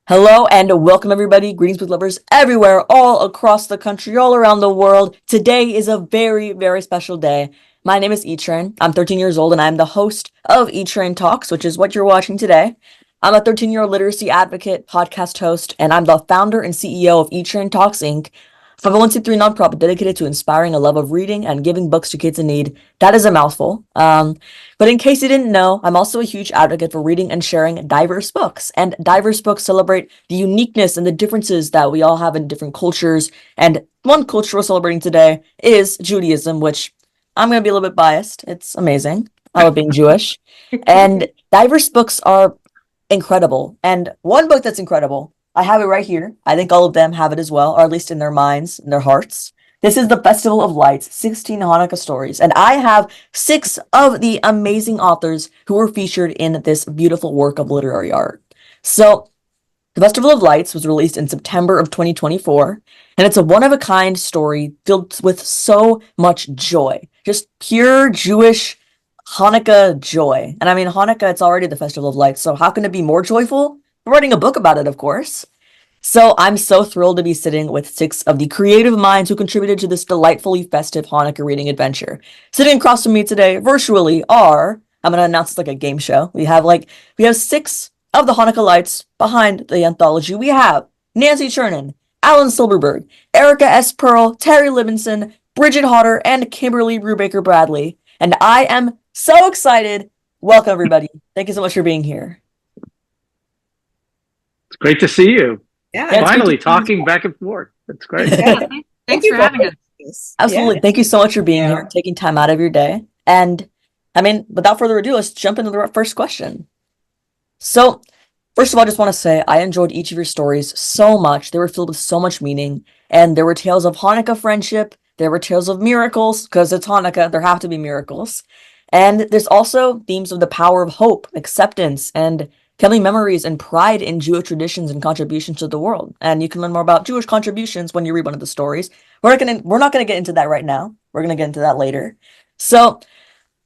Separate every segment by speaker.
Speaker 1: Hello and welcome everybody. Greetings with lovers everywhere, all across the country, all around the world. Today is a very, very special day. My name is Churnin. I'm 13 years old and I'm the host of Churnin Talks, which is what you're watching today. I'm a 13-year-old literacy advocate, podcast host, and I'm the founder and CEO of Churnin Talks Inc., a 501c3 nonprofit dedicated to inspiring a love of reading and giving books to kids in need. That is a mouthful. But in case you didn't know, I'm also a huge advocate for reading and sharing diverse books. And diverse books celebrate the uniqueness and the differences that we all have in different cultures. And one culture we're celebrating today is Judaism, which I'm going to be a little bit biased. It's amazing. I love being Jewish. And diverse books are incredible. And one book that's incredible, I have it right here. I think all of them have it as well, or at least in their minds, in their hearts. This is the Festival of Lights, 16 Hanukkah Stories. And I have 6 of the amazing authors who were featured in this beautiful work of literary art. So, the Festival of Lights was released in September of 2024, and it's a one-of-a-kind story filled with so much joy. Just pure Jewish Hanukkah joy. And I mean, Hanukkah, it's already the Festival of Lights, so how can it be more joyful? We're writing a book about it, of course. So I'm so thrilled to be sitting with 6 of the creative minds who contributed to this delightfully festive Hanukkah reading adventure. Sitting across from me today, virtually, I'm going to announce it's like a game show. We have 6 of the Hanukkah lights behind the anthology. We have Nancy Churnin, Alan Silberberg, Erica S. Perl, Terry Livingston, Bridget Hodder, and Kimberly Brubaker Bradley. And I am so excited. Welcome, everybody. Thank you so much for being here.
Speaker 2: It's great to see you.
Speaker 3: Yeah,
Speaker 2: finally talking back and forth. That's great.
Speaker 3: Yeah. Thanks for having us.
Speaker 1: Absolutely. Yeah. Thank you so much for being here, taking time out of your day. And I mean, without further ado, let's jump into the first question. So, first of all, I just want to say I enjoyed each of your stories so much. They were filled with so much meaning. And there were tales of Hanukkah friendship. There were tales of miracles, because it's Hanukkah. There have to be miracles. And there's also themes of the power of hope, acceptance, and family memories and pride in Jewish traditions and contributions to the world. And you can learn more about Jewish contributions when you read one of the stories. We're not gonna get into that right now. We're gonna get into that later. So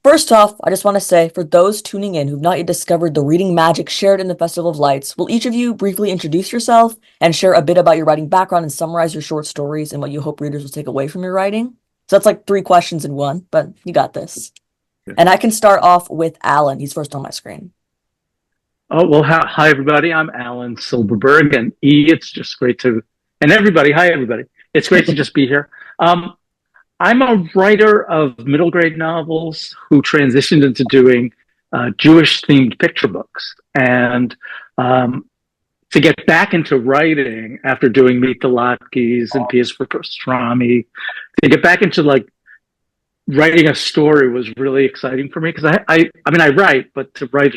Speaker 1: first off, I just want to say, for those tuning in who've not yet discovered the reading magic shared in the Festival of Lights, will each of you briefly introduce yourself and share a bit about your writing background and summarize your short stories and what you hope readers will take away from your writing? So that's like 3 questions in one, but you got this. And I can start off with Alan. He's first on my screen.
Speaker 2: Oh, well, hi, everybody. I'm Alan Silberberg, and it's just great to, and everybody, hi, everybody. It's great to just be here. I'm a writer of middle grade novels who transitioned into doing Jewish-themed picture books. And to get back into writing after doing Meet the Latkes and P.S. for Pastrami, to get back into writing a story was really exciting for me, because I mean, I write, but to write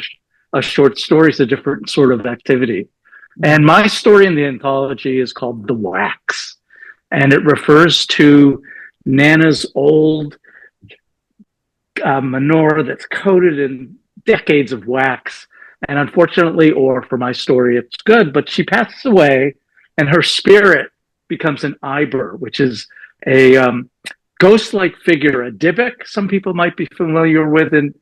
Speaker 2: a short story is a different sort of activity. And my story in the anthology is called The Wax. And it refers to Nana's old menorah that's coated in decades of wax. And unfortunately, or for my story, it's good, but she passes away and her spirit becomes an Iber, which is a ghost-like figure, a Dybbuk, some people might be familiar with in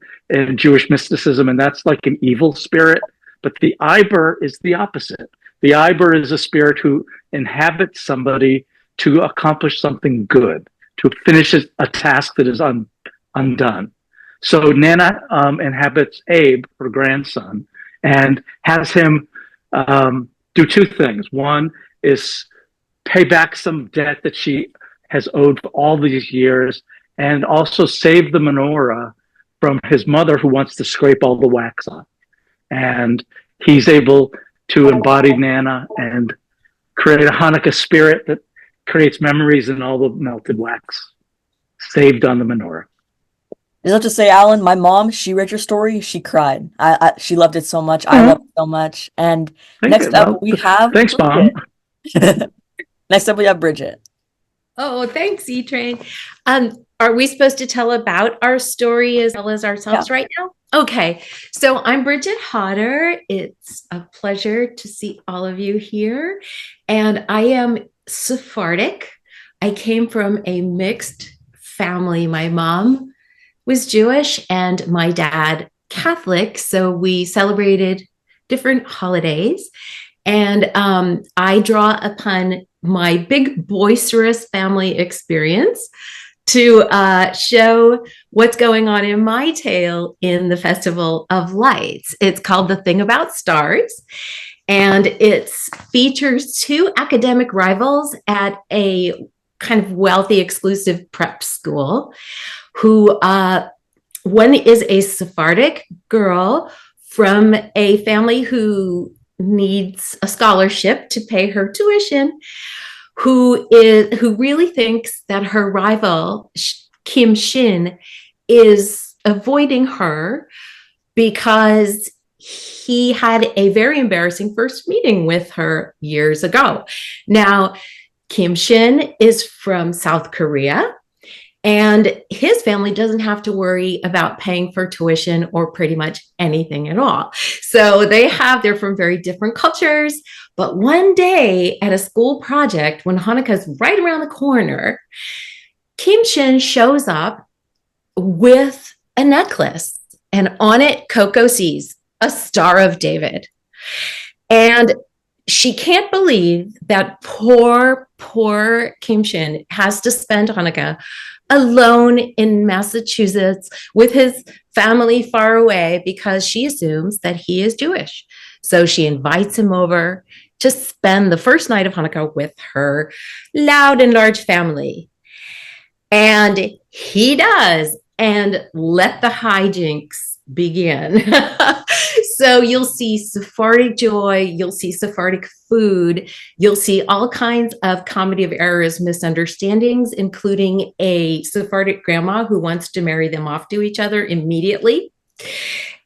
Speaker 2: Jewish mysticism, and that's like an evil spirit. But the Iber is the opposite. The Iber is a spirit who inhabits somebody to accomplish something good, to finish a task that is undone. So Nana inhabits Abe, her grandson, and has him do 2 things. One is pay back some debt that she has owed for all these years, and also save the menorah from his mother, who wants to scrape all the wax off. And he's able to embody Nana and create a Hanukkah spirit that creates memories in all the melted wax saved on the menorah.
Speaker 1: I just have to say, Alan, my mom, she read your story, she cried. She loved it so much. I loved it so much. And next up we have
Speaker 2: Thanks, Mom.
Speaker 1: Next up we have Bridget.
Speaker 3: Oh, thanks, E-Train. Are we supposed to tell about our story as well as ourselves right now? Okay, so I'm Bridget Hodder. It's a pleasure to see all of you here. And I am Sephardic. I came from a mixed family. My mom was Jewish and my dad Catholic. So we celebrated different holidays. And I draw upon my big boisterous family experience to show what's going on in my tale in the Festival of Lights. It's called The Thing About Stars, and it features two academic rivals at a kind of wealthy, exclusive prep school who one is a Sephardic girl from a family who needs a scholarship to pay her tuition, who really thinks that her rival Kim Shin is avoiding her because he had a very embarrassing first meeting with her years ago. Now, Kim Shin is from South Korea, and his family doesn't have to worry about paying for tuition or pretty much anything at all. So they're from very different cultures. But one day at a school project, when Hanukkah's right around the corner, Kim Shin shows up with a necklace, and on it, Coco sees a Star of David. And she can't believe that poor Kim Shin has to spend Hanukkah alone in Massachusetts with his family far away because she assumes that he is Jewish. So she invites him over to spend the first night of Hanukkah with her loud and large family. And he does, and let the hijinks begin. So you'll see Sephardic joy, you'll see Sephardic food, you'll see all kinds of comedy of errors, misunderstandings, including a Sephardic grandma who wants to marry them off to each other immediately.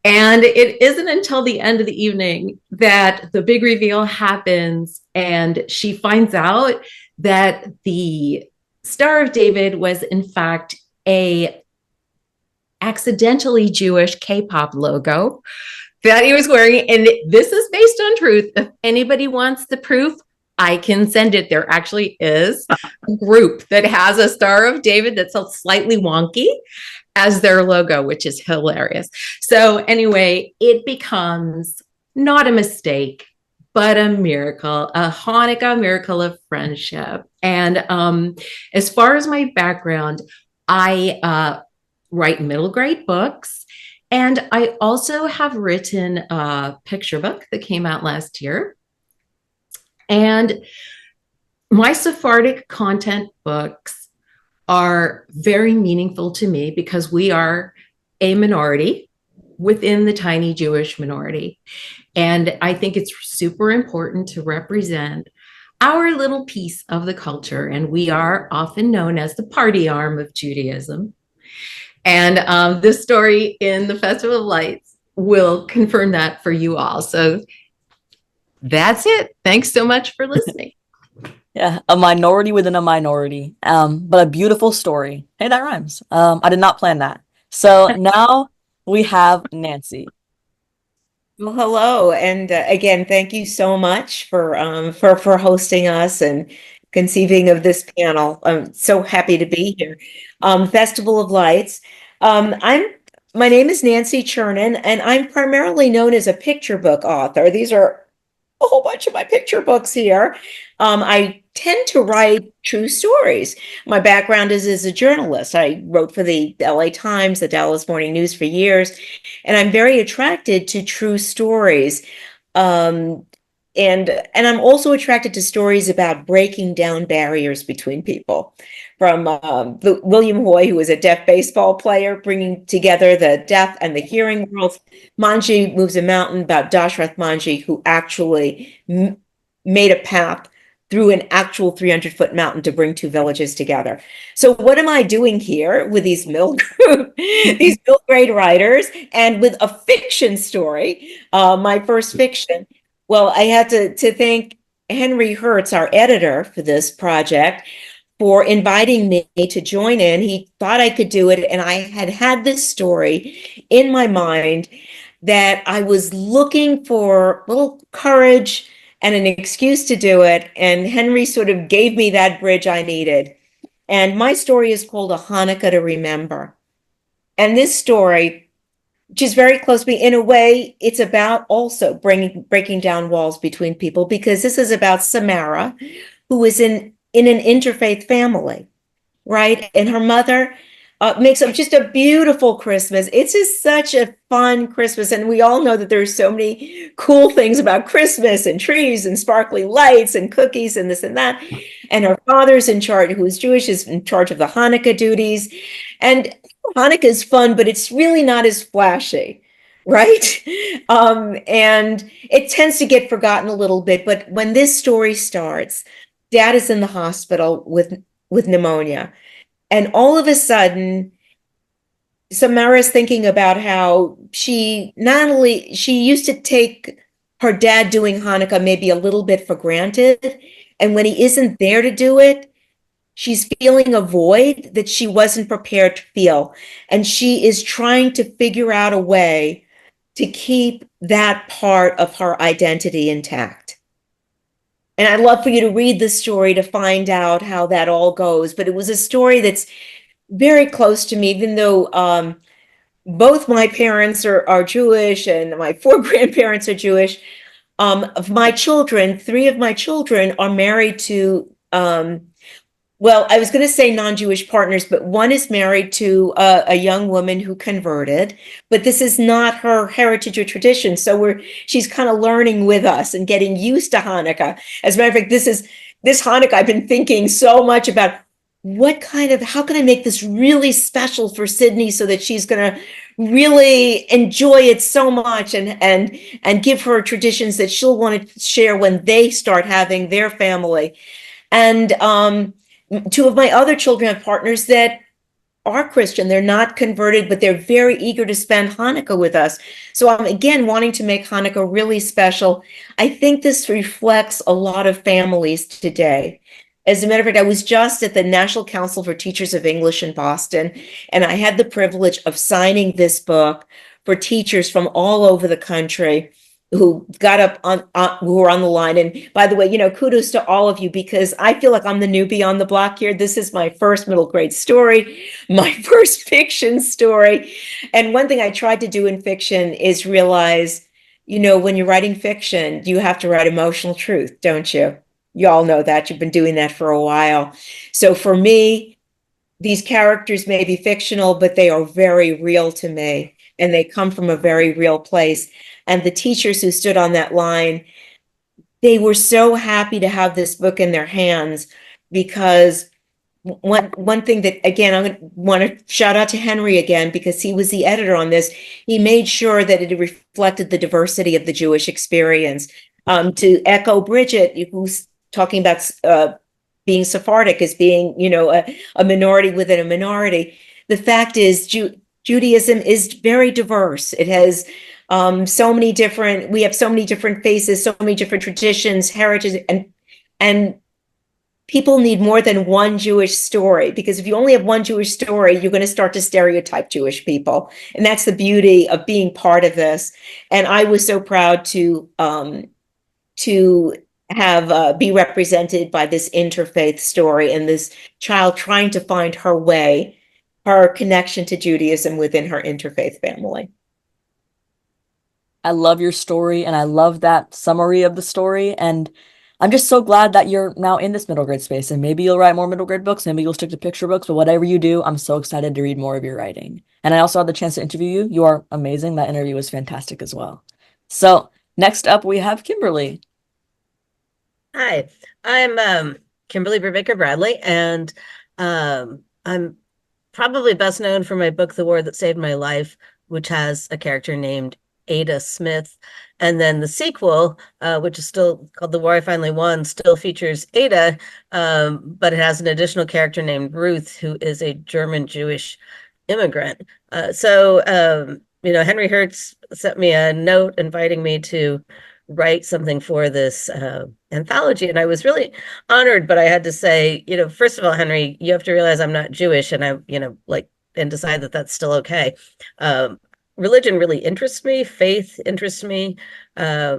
Speaker 3: And it isn't until the end of the evening that the big reveal happens, and she finds out that the Star of David was in fact a accidentally Jewish K-pop logo that he was wearing. And this is based on truth. If anybody wants the proof, I can send it. There actually is a group that has a Star of David that's slightly wonky as their logo, which is hilarious. So anyway, it becomes not a mistake, but a miracle, a Hanukkah miracle of friendship. And as far as my background, I write middle grade books. And I also have written a picture book that came out last year. And my Sephardic content books are very meaningful to me because we are a minority within the tiny Jewish minority. And I think it's super important to represent our little piece of the culture. And we are often known as the party arm of Judaism. And this story in the Festival of Lights will confirm that for you all. So that's it. Thanks so much for listening.
Speaker 1: Yeah, a minority within a minority, but a beautiful story. Hey, that rhymes. I did not plan that. So now we have Nancy.
Speaker 4: Well, hello, and again, thank you so much for hosting us and conceiving of this panel. I'm so happy to be here. Festival of Lights. My name is Nancy Churnin, and I'm primarily known as a picture book author. These are a whole bunch of my picture books here. I tend to write true stories. My background is as a journalist. I wrote for the LA Times, the Dallas Morning News for years, and I'm very attracted to true stories. And I'm also attracted to stories about breaking down barriers between people. From the William Hoy, who was a deaf baseball player, bringing together the deaf and the hearing worlds. Manji Moves a Mountain, about Dashrath Manji, who actually made a path through an actual 300-foot mountain to bring two villages together. So what am I doing here with these middle grade writers and with a fiction story, my first fiction? Well, I had to thank Henry Herz, our editor for this project, for inviting me to join in. He thought I could do it, and I had this story in my mind that I was looking for a little courage and an excuse to do it, and Henry sort of gave me that bridge I needed. And my story is called A Hanukkah to Remember. And this story which is very close to me. In a way, it's about also breaking down walls between people, because this is about Samara, who is in an interfaith family, right? And her mother makes up just a beautiful Christmas. It's just such a fun Christmas. And we all know that there's so many cool things about Christmas, and trees and sparkly lights and cookies and this and that. And her father's in charge, who is Jewish, is in charge of the Hanukkah duties. And Hanukkah is fun, but it's really not as flashy, right? And it tends to get forgotten a little bit. But when this story starts, Dad is in the hospital with pneumonia. And all of a sudden, Samara's thinking about how she used to take her dad doing Hanukkah maybe a little bit for granted. And when he isn't there to do it, she's feeling a void that she wasn't prepared to feel. And she is trying to figure out a way to keep that part of her identity intact. And I'd love for you to read the story to find out how that all goes. But it was a story that's very close to me, even though both my parents are Jewish and my 4 grandparents are Jewish. Of my children, 3 of my children are married to, well, I was going to say non-Jewish partners, but one is married to a young woman who converted, but this is not her heritage or tradition. So she's kind of learning with us and getting used to Hanukkah. As a matter of fact, this Hanukkah, I've been thinking so much about how can I make this really special for Sydney so that she's going to really enjoy it so much, and give her traditions that she'll want to share when they start having their family. And 2 of my other children have partners that are Christian. They're not converted, but they're very eager to spend Hanukkah with us. So I'm again wanting to make Hanukkah really special. I think this reflects a lot of families today. As a matter of fact, I was just at the National Council for Teachers of English in Boston, and I had the privilege of signing this book for teachers from all over the country who got up who were on the line. And by the way, kudos to all of you, because I feel like I'm the newbie on the block here. This is my first middle grade story, my first fiction story. And one thing I tried to do in fiction is realize, when you're writing fiction, you have to write emotional truth, don't you? You all know that. You've been doing that for a while. So for me, these characters may be fictional, but they are very real to me, and they come from a very real place. And the teachers who stood on that line, they were so happy to have this book in their hands, because one thing that, again, I want to shout out to Henry again, because he was the editor on this. He made sure that it reflected the diversity of the Jewish experience. To echo Bridget, who's talking about being Sephardic as being, a minority within a minority. The fact is, Judaism is very diverse. It has we have so many different faces, so many different traditions, heritage, and people need more than one Jewish story, because if you only have one Jewish story, you're going to start to stereotype Jewish people. And that's the beauty of being part of this. And I was so proud to have be represented by this interfaith story, and this child trying to find her way, her connection to Judaism within her interfaith family.
Speaker 1: I love your story, and I love that summary of the story. And I'm just so glad that you're now in this middle grade space, and maybe you'll write more middle grade books, maybe you'll stick to picture books, but whatever you do, I'm so excited to read more of your writing. And I also had the chance to interview you. You are amazing. That interview was fantastic as well. So next up, we have Kimberly.
Speaker 5: Hi, I'm Kimberly Brubaker Bradley, and I'm probably best known for my book, The War That Saved My Life, which has a character named Ada Smith. And then the sequel, which is still called The War I Finally Won, still features Ada, but it has an additional character named Ruth, who is a German Jewish immigrant. Henry Herz sent me a note inviting me to write something for this anthology, and I was really honored. But I had to say, first of all, Henry, you have to realize I'm not Jewish, and and decide that that's still okay. Religion really interests me. Faith interests me. I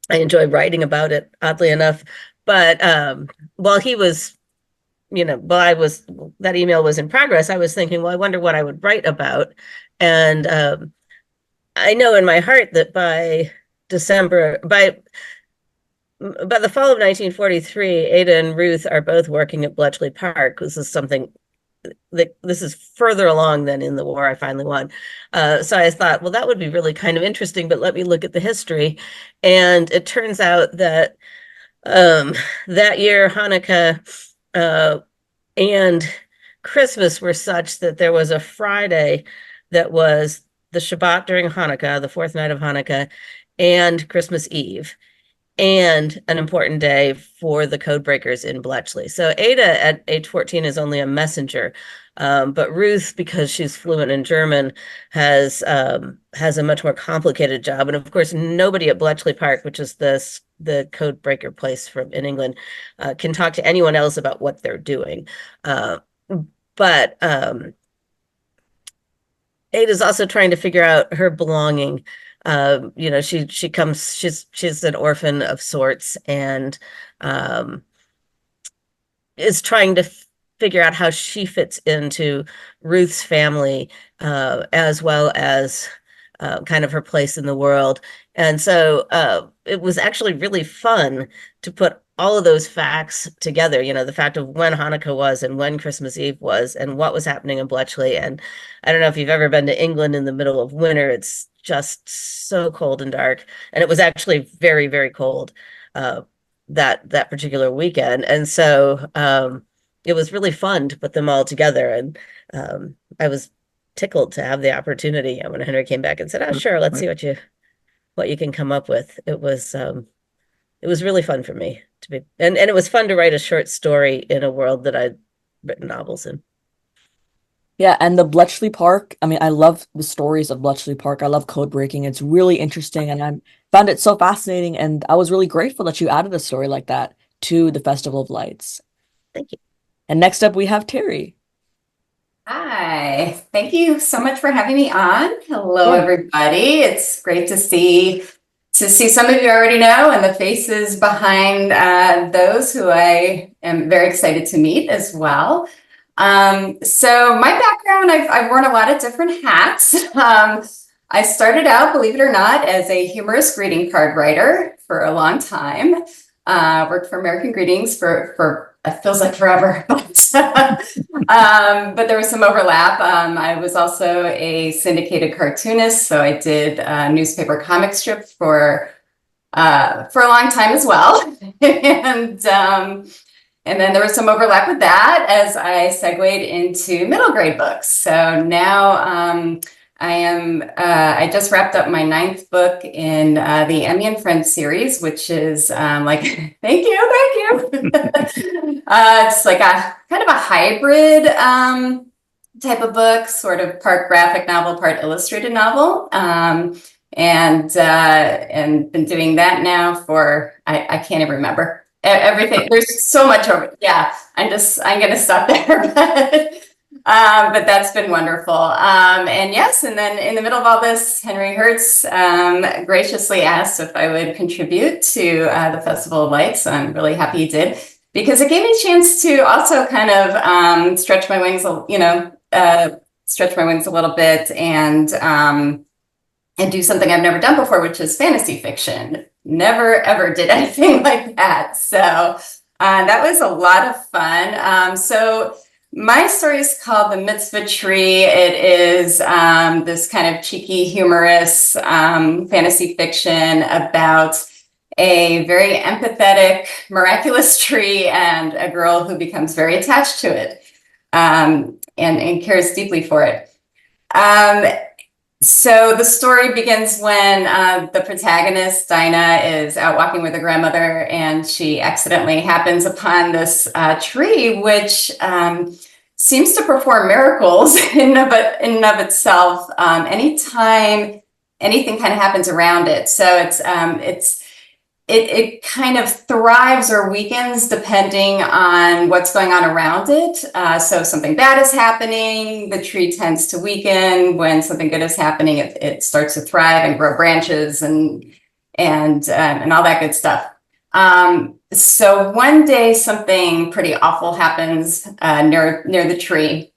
Speaker 5: enjoy writing about it, oddly enough. But while that email was in progress, I was thinking, well, I wonder what I would write about. And I know in my heart that by the fall of 1943, Ada and Ruth are both working at Bletchley Park. This is further along than in the war I finally won. So I thought, well, that would be really kind of interesting, but let me look at the history. And it turns out that that year, Hanukkah and Christmas were such that there was a Friday that was the Shabbat during Hanukkah, the fourth night of Hanukkah, and Christmas Eve, and an important day for the code breakers in Bletchley. So Ada at age 14 is only a messenger, but Ruth, because she's fluent in German, has a much more complicated job. And of course, nobody at Bletchley Park, which is the code breaker place in England, can talk to anyone else about what they're doing. But Ada's also trying to figure out her belonging. She's an orphan of sorts, and is trying to figure out how she fits into Ruth's family, as well as kind of her place in the world. And so it was actually really fun to put all of those facts together, the fact of when Hanukkah was and when Christmas Eve was and what was happening in Bletchley. And I don't know if you've ever been to England in the middle of winter. It's just so cold and dark. And it was actually very, very cold that particular weekend. And so it was really fun to put them all together. And I was tickled to have the opportunity. And when Henry came back and said, "Oh, sure, let's see what you can come up with," it was really fun for me to be, and it was fun to write a short story in a world that I'd written novels in.
Speaker 1: Yeah, and the Bletchley Park, I mean, I love the stories of Bletchley Park. I love code breaking. It's really interesting, and I found it so fascinating, and I was really grateful that you added a story like that to the Festival of Lights.
Speaker 5: Thank you.
Speaker 1: And next up, we have Terry.
Speaker 6: Hi, thank you so much for having me on. Hello, everybody. It's great to see some of you already know, and the faces behind those who I am very excited to meet as well. So my background, I've worn a lot of different hats. I started out, believe it or not, as a humorous greeting card writer for a long time. Worked for American Greetings for it feels like forever, but there was some overlap. I was also a syndicated cartoonist, so I did newspaper comic strip for a long time as well. And then there was some overlap with that as I segued into middle grade books. So now I just wrapped up my 9th book in the Emmy and Friends series, which is thank you. It's like a kind of a hybrid type of book, sort of part graphic novel, part illustrated novel. And been doing that now for, I can't even remember everything. There's so much over. Yeah, I'm going to stop there. But that's been wonderful. And yes, and then in the middle of all this, Henry Herz graciously asked if I would contribute to the Festival of Lights. I'm really happy he did, because it gave me a chance to also kind of stretch my wings, stretch my wings a little bit, and do something I've never done before, which is fantasy fiction. Never, ever did anything like that. So that was a lot of fun. So my story is called The Mitzvah Tree. It is this kind of cheeky, humorous fantasy fiction about a very empathetic, miraculous tree and a girl who becomes very attached to it and cares deeply for it. So the story begins when the protagonist, Dinah, is out walking with her grandmother, and she accidentally happens upon this tree, which seems to perform miracles in and of itself anytime anything kind of happens around it. So it kind of thrives or weakens depending on what's going on around it. So something bad is happening, the tree tends to weaken. When something good is happening, it starts to thrive and grow branches and all that good stuff. So one day something pretty awful happens near the tree,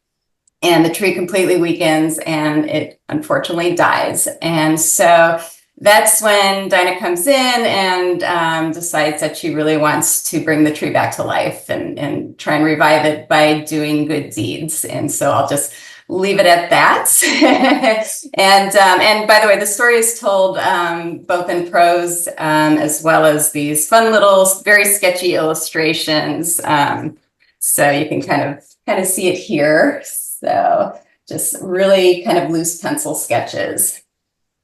Speaker 6: and the tree completely weakens and it unfortunately dies. And so that's when Dinah comes in and decides that she really wants to bring the tree back to life and try and revive it by doing good deeds. And so I'll just leave it at that. And by the way, the story is told both in prose as well as these fun little, very sketchy illustrations. So you can kind of see it here. So just really kind of loose pencil sketches.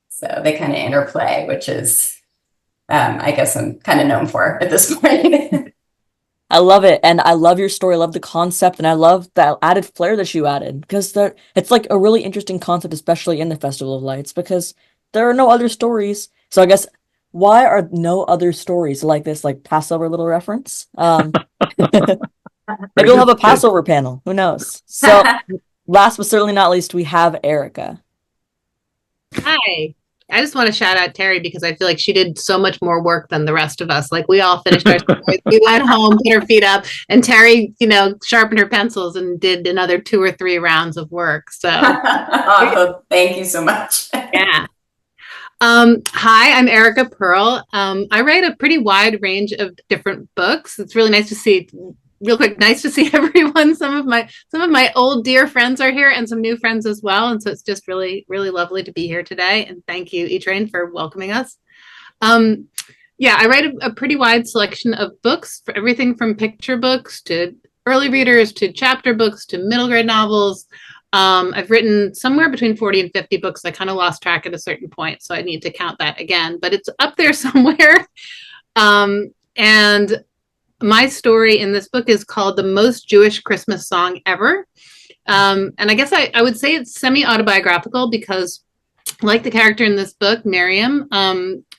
Speaker 6: So they kind of interplay, which is, I guess I'm kind of known for at this point.
Speaker 1: I love it. And I love your story. I love the concept. And I love that added flair that you added, because it's like a really interesting concept, especially in the Festival of Lights, because there are no other stories. So I guess, why are no other stories like this, like Passover little reference? Maybe we'll have a Passover panel. Who knows? So last but certainly not least, we have Erica.
Speaker 7: Hi. I just want to shout out Terry because I feel like she did so much more work than the rest of us. Like, we all finished our stories. We went home, put our feet up, and Terry, sharpened her pencils and did another 2 or 3 rounds of work. So
Speaker 6: Awesome. Thank you so much.
Speaker 7: yeah. Hi, I'm Erica Perl. I write a pretty wide range of different books. It's really nice to see. Real quick, nice to see everyone. Some of my old dear friends are here, and some new friends as well. And so it's just really, really lovely to be here today. And thank you, E-Train, for welcoming us. Yeah, I write a pretty wide selection of books, for everything from picture books to early readers to chapter books to middle grade novels. I've written somewhere between 40 and 50 books. I kind of lost track at a certain point, so I need to count that again, but it's up there somewhere. And my story in this book is called The Most Jewish Christmas Song Ever. And I guess I would say it's semi-autobiographical because, like the character in this book, Miriam,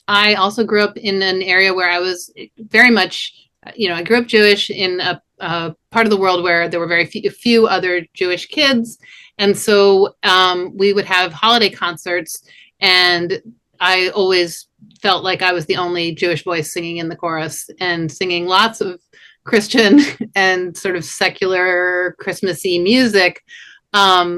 Speaker 7: I also grew up in an area where I was very much, I grew up Jewish in a part of the world where there were very few other Jewish kids. And so we would have holiday concerts, and I always felt like I was the only Jewish voice singing in the chorus and singing lots of Christian and sort of secular Christmassy music,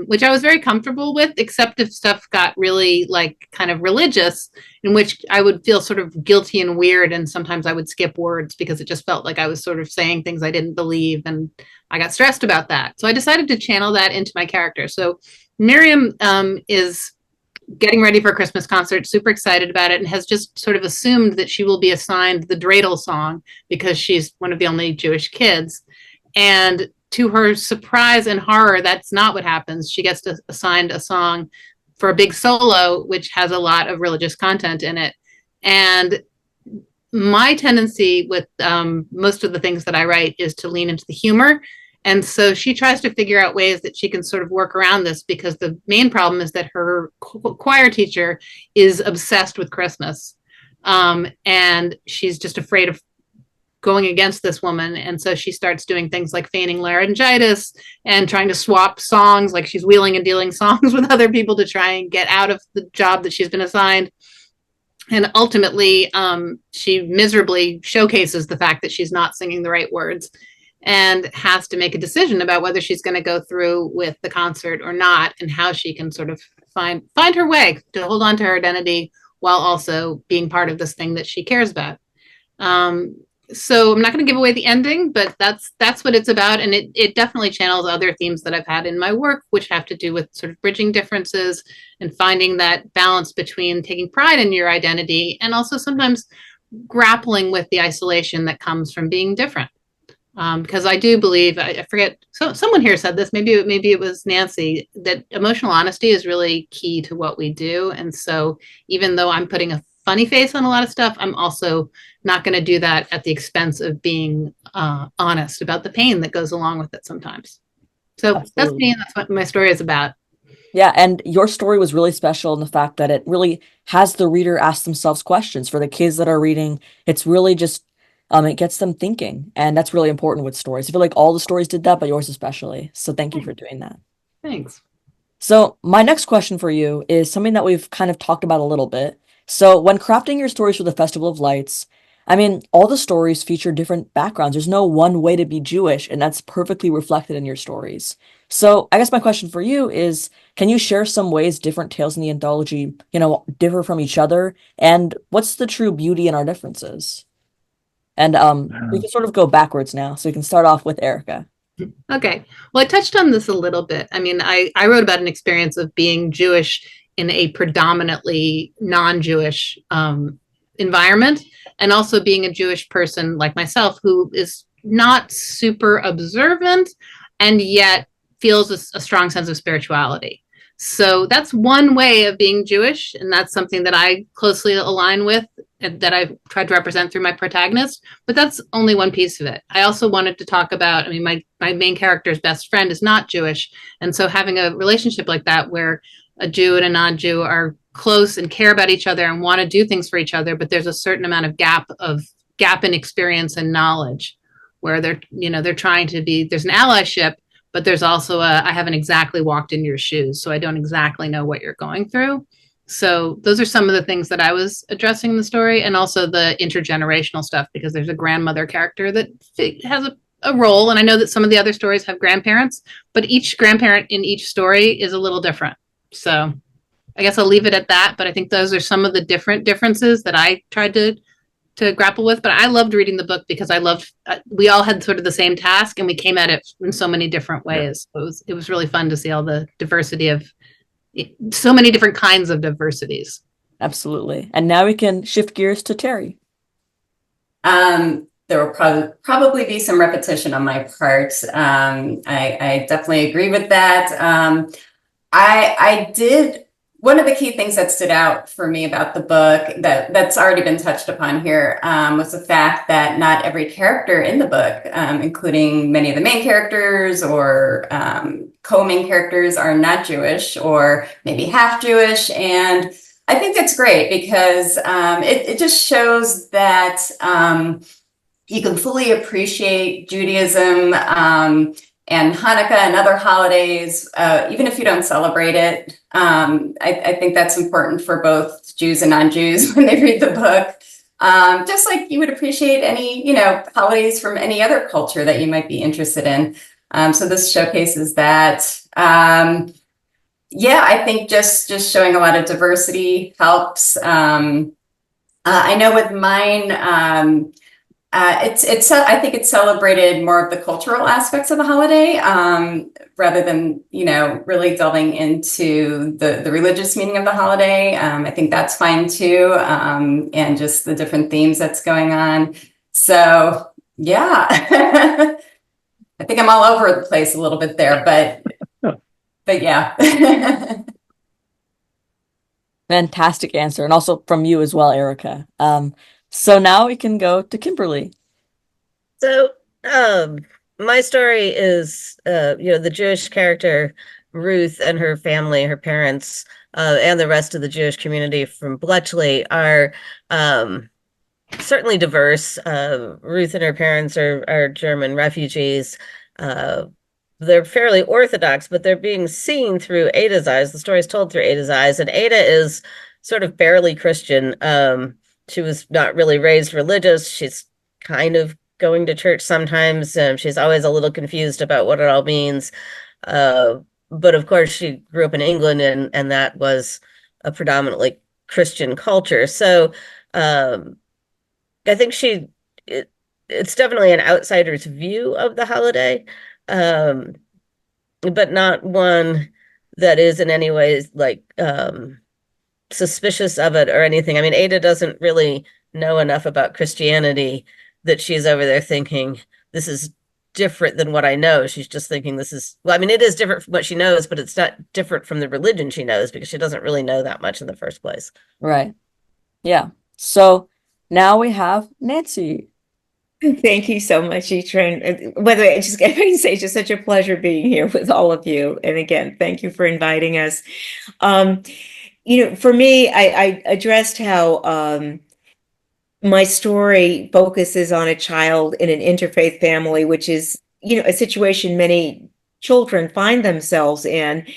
Speaker 7: which I was very comfortable with, except if stuff got really like kind of religious, in which I would feel sort of guilty and weird. And sometimes I would skip words because it just felt like I was sort of saying things I didn't believe. And I got stressed about that. So I decided to channel that into my character. So Miriam is getting ready for a Christmas concert, super excited about it, and has just sort of assumed that she will be assigned the dreidel song because she's one of the only Jewish kids. And to her surprise and horror, that's not what happens. She gets assigned a song for a big solo, which has a lot of religious content in it. And my tendency with most of the things that I write is to lean into the humor. And so she tries to figure out ways that she can sort of work around this, because the main problem is that her choir teacher is obsessed with Christmas. And she's just afraid of going against this woman. And so she starts doing things like feigning laryngitis and trying to swap songs, like she's wheeling and dealing songs with other people to try and get out of the job that she's been assigned. And ultimately, she miserably showcases the fact that she's not singing the right words, and has to make a decision about whether she's going to go through with the concert or not, and how she can sort of find her way to hold on to her identity while also being part of this thing that she cares about. So I'm not going to give away the ending, but that's what it's about. And it definitely channels other themes that I've had in my work, which have to do with sort of bridging differences and finding that balance between taking pride in your identity and also sometimes grappling with the isolation that comes from being different. Because I do believe, I forget, someone here said this, maybe it was Nancy, that emotional honesty is really key to what we do. And so even though I'm putting a funny face on a lot of stuff, I'm also not going to do that at the expense of being honest about the pain that goes along with it sometimes. So Absolutely. That's me, and that's what my story is about.
Speaker 1: Yeah, and your story was really special in the fact that it really has the reader ask themselves questions. For the kids that are reading, it's really just it gets them thinking, and that's really important with stories. I feel like all the stories did that, but yours especially. So thank you for doing that.
Speaker 7: Thanks.
Speaker 1: So my next question for you is something that we've kind of talked about a little bit. So when crafting your stories for the Festival of Lights, I mean, all the stories feature different backgrounds. There's no one way to be Jewish, and that's perfectly reflected in your stories. So I guess my question for you is, can you share some ways different tales in the anthology, differ from each other? And what's the true beauty in our differences? And we can sort of go backwards now. So we can start off with Erica.
Speaker 7: Okay. Well, I touched on this a little bit. I mean, I wrote about an experience of being Jewish in a predominantly non-Jewish environment, and also being a Jewish person like myself who is not super observant and yet feels a strong sense of spirituality. So that's one way of being Jewish, and that's something that I closely align with and that I've tried to represent through my protagonist, but that's only one piece of it. I also wanted to talk about, I mean, my main character's best friend is not Jewish, and so having a relationship like that where a Jew and a non-Jew are close and care about each other and want to do things for each other, but there's a certain amount of gap in experience and knowledge where they're trying to be, there's an allyship, but there's also I haven't exactly walked in your shoes, so I don't exactly know what you're going through. So those are some of the things that I was addressing in the story, and also the intergenerational stuff, because there's a grandmother character that has a role. And I know that some of the other stories have grandparents, but each grandparent in each story is a little different. So I guess I'll leave it at that. But I think those are some of the differences that I tried to grapple with. But I loved reading the book because we all had sort of the same task, and we came at it in so many different ways. Yeah. It was really fun to see all the diversity of so many different kinds of diversities.
Speaker 1: Absolutely. And now we can shift gears to Terry.
Speaker 6: There will probably be some repetition on my part. I definitely agree with that. I did, one of the key things that stood out for me about the book that's already been touched upon here was the fact that not every character in the book, including many of the main characters or co-main characters, are not Jewish or maybe half Jewish. And I think that's great because it just shows that you can fully appreciate Judaism and Hanukkah and other holidays, even if you don't celebrate it. I think that's important for both Jews and non-Jews when they read the book. Just like you would appreciate any, holidays from any other culture that you might be interested in. So this showcases that. I think just showing a lot of diversity helps. I know with mine, I think it celebrated more of the cultural aspects of the holiday, rather than, really delving into the religious meaning of the holiday. I think that's fine too. And just the different themes that's going on. So, yeah. I think I'm all over the place a little bit there, but yeah.
Speaker 1: Fantastic answer. And also from you as well, Erica. So now we can go to Kimberly.
Speaker 5: So my story is, the Jewish character, Ruth, and her family, her parents, and the rest of the Jewish community from Bletchley are certainly diverse. Ruth and her parents are German refugees. They're fairly Orthodox, but they're being seen through Ada's eyes. The story is told through Ada's eyes, and Ada is sort of barely Christian. She was not really raised religious. She's kind of going to church sometimes. She's always a little confused about what it all means. But of course, she grew up in England, and that was a predominantly Christian culture. So I think it's definitely an outsider's view of the holiday, but not one that is in any way like suspicious of it or anything. I mean, Ada doesn't really know enough about Christianity that she's over there thinking this is different than what I know. She's just thinking it is different from what she knows, but it's not different from the religion she knows because she doesn't really know that much in the first place.
Speaker 1: Right. Yeah. So now we have Nancy.
Speaker 4: Thank you so much, E-Train. By the way, I can say it's just such a pleasure being here with all of you. And again, thank you for inviting us. For me, I addressed how my story focuses on a child in an interfaith family, which is, a situation many children find themselves in.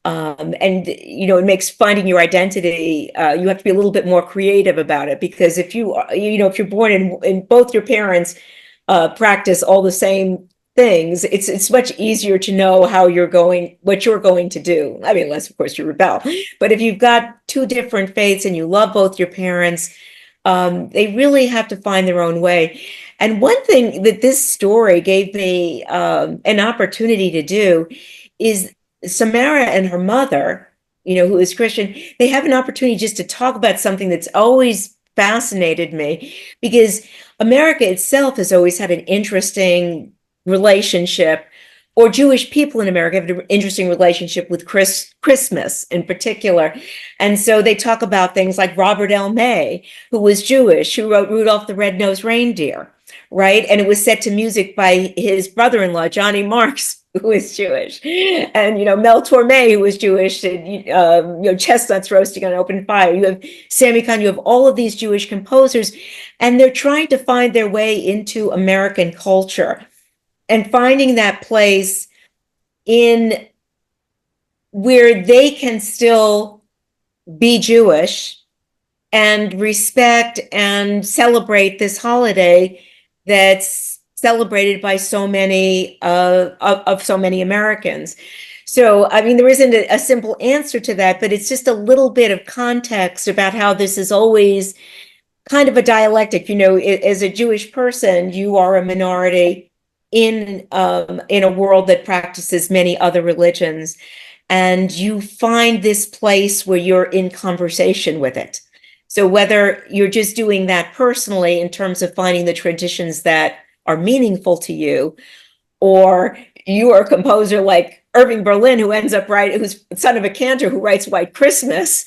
Speaker 4: And, it makes finding your identity, you have to be a little bit more creative about it, because if if you're born in both your parents practice all the same things, it's much easier to know what you're going to do. I mean, unless of course you rebel. But if you've got two different faiths and you love both your parents, they really have to find their own way. And one thing that this story gave me an opportunity to do is Samara and her mother, who is Christian, they have an opportunity just to talk about something that's always fascinated me, because America itself has always had an interesting relationship, or Jewish people in America have an interesting relationship with Christmas in particular. And so they talk about things like Robert L. May, who was Jewish, who wrote Rudolph the Red-Nosed Reindeer, right? And it was set to music by his brother-in-law, Johnny Marks, who is Jewish, and Mel Torme, who was Jewish, and chestnuts roasting on an open fire. You have Sammy Khan. You have all of these Jewish composers, and they're trying to find their way into American culture, and finding that place in where they can still be Jewish and respect and celebrate this holiday that's celebrated by so many of so many Americans. So, I mean, there isn't a simple answer to that, but it's just a little bit of context about how this is always kind of a dialectic. As a Jewish person, you are a minority in a world that practices many other religions, and you find this place where you're in conversation with it. So whether you're just doing that personally in terms of finding the traditions that are meaningful to you, or you are a composer like Irving Berlin, who's the son of a cantor who writes White Christmas,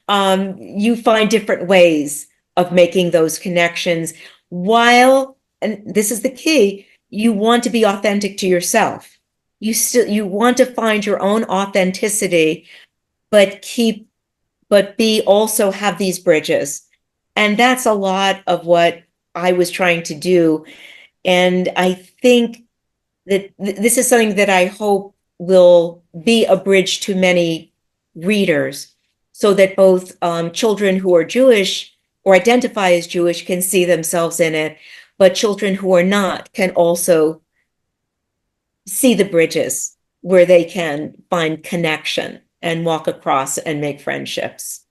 Speaker 4: you find different ways of making those connections while, and this is the key, you want to be authentic to yourself. You want to find your own authenticity, but be also have these bridges. And that's a lot of what I was trying to do. And I think that this is something that I hope will be a bridge to many readers, so that both children who are Jewish or identify as Jewish can see themselves in it, but children who are not can also see the bridges where they can find connection and walk across and make friendships.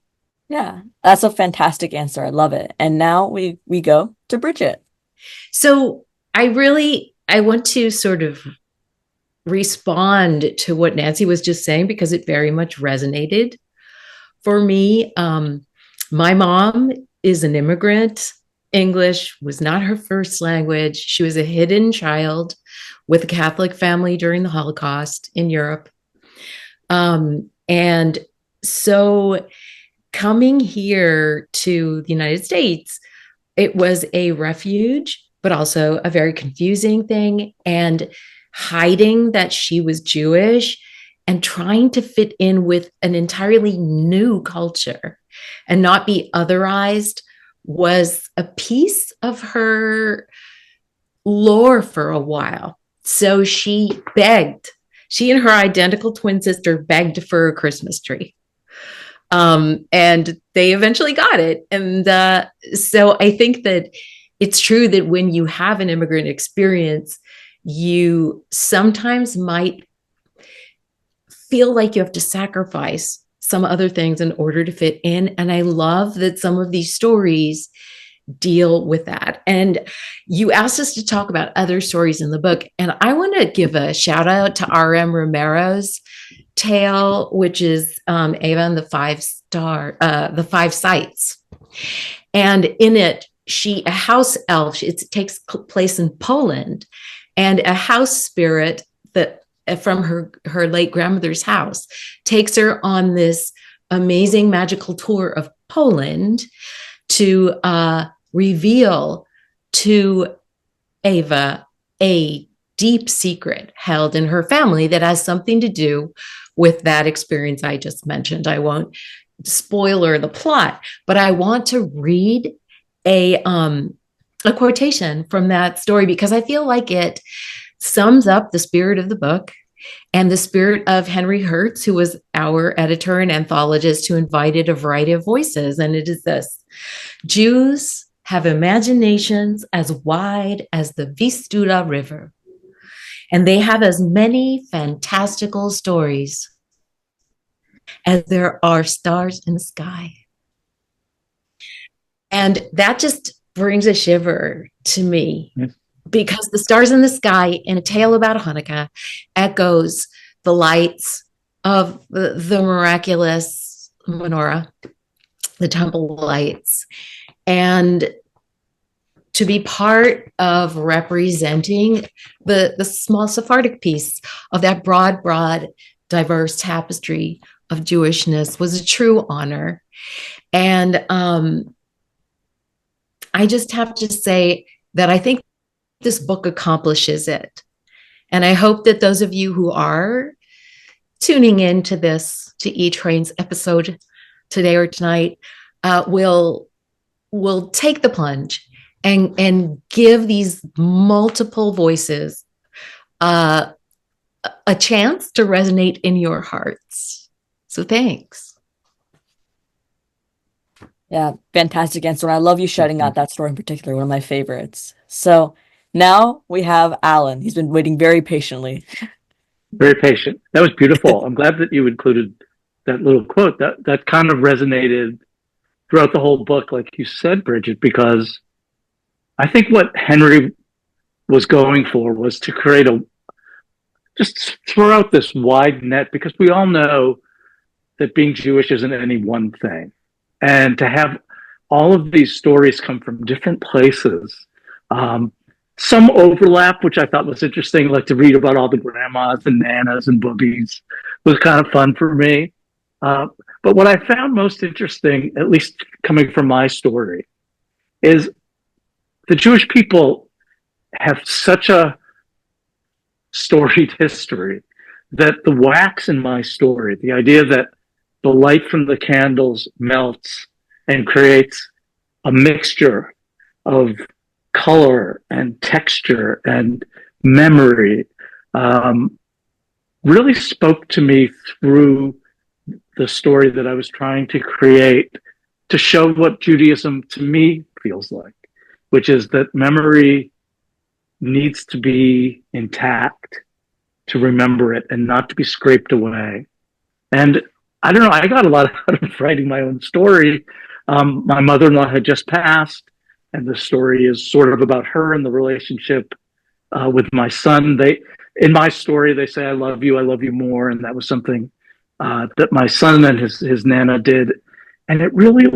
Speaker 1: Yeah, that's a fantastic answer. I love it. And now we go to Bridget.
Speaker 3: So I want to sort of respond to what Nancy was just saying, because it very much resonated for me. My mom is an immigrant. English was not her first language. She was a hidden child with a Catholic family during the Holocaust in Europe. And so coming here to the United States, it was a refuge, but also a very confusing thing, and hiding that she was Jewish and trying to fit in with an entirely new culture and not be otherized was a piece of her lore for a while. So she and her identical twin sister begged for a Christmas tree. And they eventually got it. And so I think that it's true that when you have an immigrant experience, you sometimes might feel like you have to sacrifice some other things in order to fit in. And I love that some of these stories deal with that. And you asked us to talk about other stories in the book. And I want to give a shout out to R.M. Romero's tale, which is Ava and the Five Sights. And in it, a house elf, it takes place in Poland, and a house spirit that from her late grandmother's house takes her on this amazing magical tour of Poland to reveal to Ava a deep secret held in her family that has something to do with that experience I just mentioned. I won't spoiler the plot, but I want to read a quotation from that story, because I feel like it sums up the spirit of the book and the spirit of Henry Herz, who was our editor and anthologist, who invited a variety of voices. And it is this: Jews have imaginations as wide as the Vistula River, and they have as many fantastical stories as there are stars in the sky. And that just brings a shiver to me, because the stars in the sky in A Tale About Hanukkah echoes the lights of the miraculous menorah, the temple lights. And to be part of representing the small Sephardic piece of that broad, diverse tapestry of Jewishness was a true honor. And I just have to say that I think this book accomplishes it. And I hope that those of you who are tuning into this, to E-Train's episode today or tonight, will take the plunge and give these multiple voices a chance to resonate in your hearts. So thanks.
Speaker 1: Yeah, fantastic answer. I love you shouting out that story in particular, one of my favorites. So now we have Alan. He's been waiting very patiently.
Speaker 2: Very patient. That was beautiful. I'm glad that you included that little quote. That kind of resonated throughout the whole book, like you said, Bridget, because I think what Henry was going for was to create just throw out this wide net, because we all know that being Jewish isn't any one thing. And to have all of these stories come from different places, some overlap, which I thought was interesting, like to read about all the grandmas and nanas and boobies was kind of fun for me. But what I found most interesting, at least coming from my story, is the Jewish people have such a storied history that the wax in my story, the idea that the light from the candles melts and creates a mixture of color and texture and memory, really spoke to me through the story that I was trying to create, to show what Judaism to me feels like, which is that memory needs to be intact to remember it and not to be scraped away. And I don't know, I got a lot out of writing my own story. My mother-in-law had just passed, and the story is sort of about her and the relationship with my son. In my story, they say, I love you more. And that was something that my son and his Nana did. And it really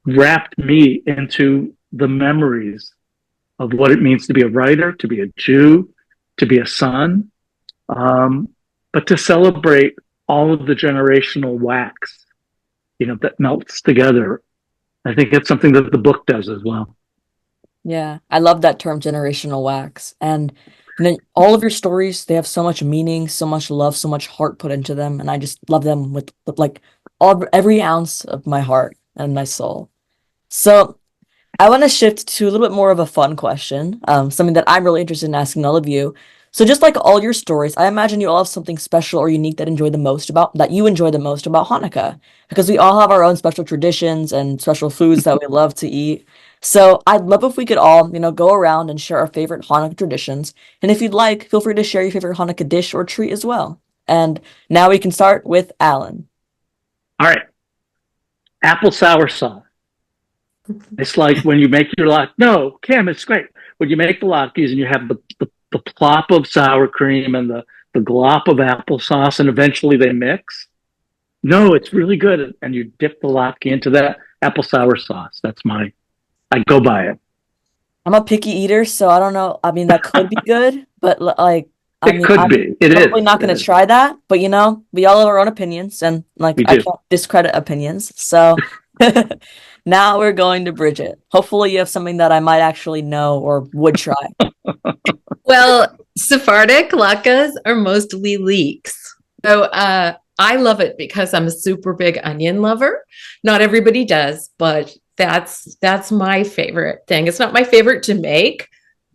Speaker 2: wrapped me into the memories of what it means to be a writer, to be a Jew, to be a son, but to celebrate all of the generational wax, that melts together. I think it's something that the book does as well.
Speaker 1: Yeah, I love that term, generational wax. And then all of your stories, they have so much meaning, so much love, so much heart put into them. And I just love them with every ounce of my heart and my soul. So I want to shift to a little bit more of a fun question, something that I'm really interested in asking all of you. So just like all your stories, I imagine you all have something special or unique that you enjoy the most about Hanukkah, because we all have our own special traditions and special foods that we love to eat. So I'd love if we could all, go around and share our favorite Hanukkah traditions. And if you'd like, feel free to share your favorite Hanukkah dish or treat as well. And now we can start with Alan.
Speaker 2: All right. Apple sour sauce. It's like when you make your no, Kim, it's great. When you make the latkes and you have the plop of sour cream and the glop of applesauce, and eventually they mix. No, it's really good. And you dip the latke into that apple sour sauce. I go by it.
Speaker 1: I'm a picky eater, so I don't know. I mean, that could be good, but I'm probably not going to try that. But we all have our own opinions, and I can't discredit opinions. So now we're going to Bridget. Hopefully, you have something that I might actually know or would try.
Speaker 3: Well, Sephardic latkes are mostly leeks. So I love it because I'm a super big onion lover. Not everybody does, but that's my favorite thing. It's not my favorite to make,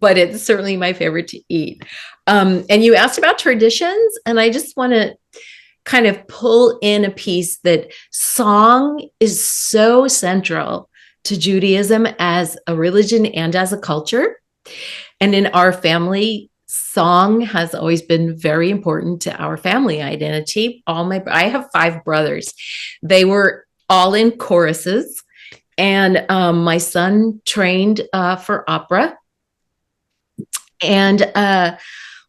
Speaker 3: but it's certainly my favorite to eat. And you asked about traditions, and I just want to kind of pull in a piece that song is so central to Judaism as a religion and as a culture. And in our family, song has always been very important to our family identity. I have 5 brothers. They were all in choruses, and my son trained for opera. And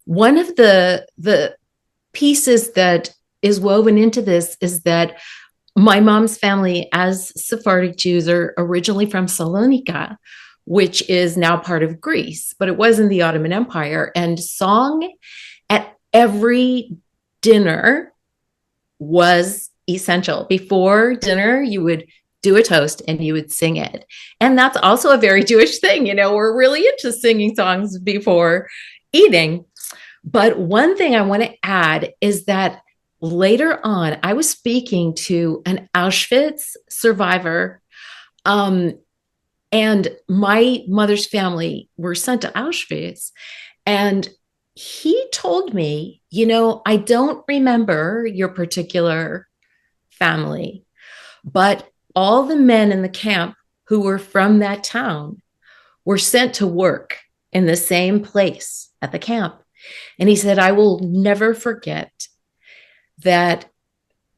Speaker 3: one of the pieces that is woven into this is that my mom's family, as Sephardic Jews, are originally from Salonika, which is now part of Greece, but it was in the Ottoman Empire. And song at every dinner was essential. Before dinner, you would do a toast and you would sing it. And that's also a very Jewish thing. We're really into singing songs before eating. But one thing I want to add is that later on, I was speaking to an Auschwitz survivor, and my mother's family were sent to Auschwitz. And he told me, I don't remember your particular family, but all the men in the camp who were from that town were sent to work in the same place at the camp. And he said, I will never forget that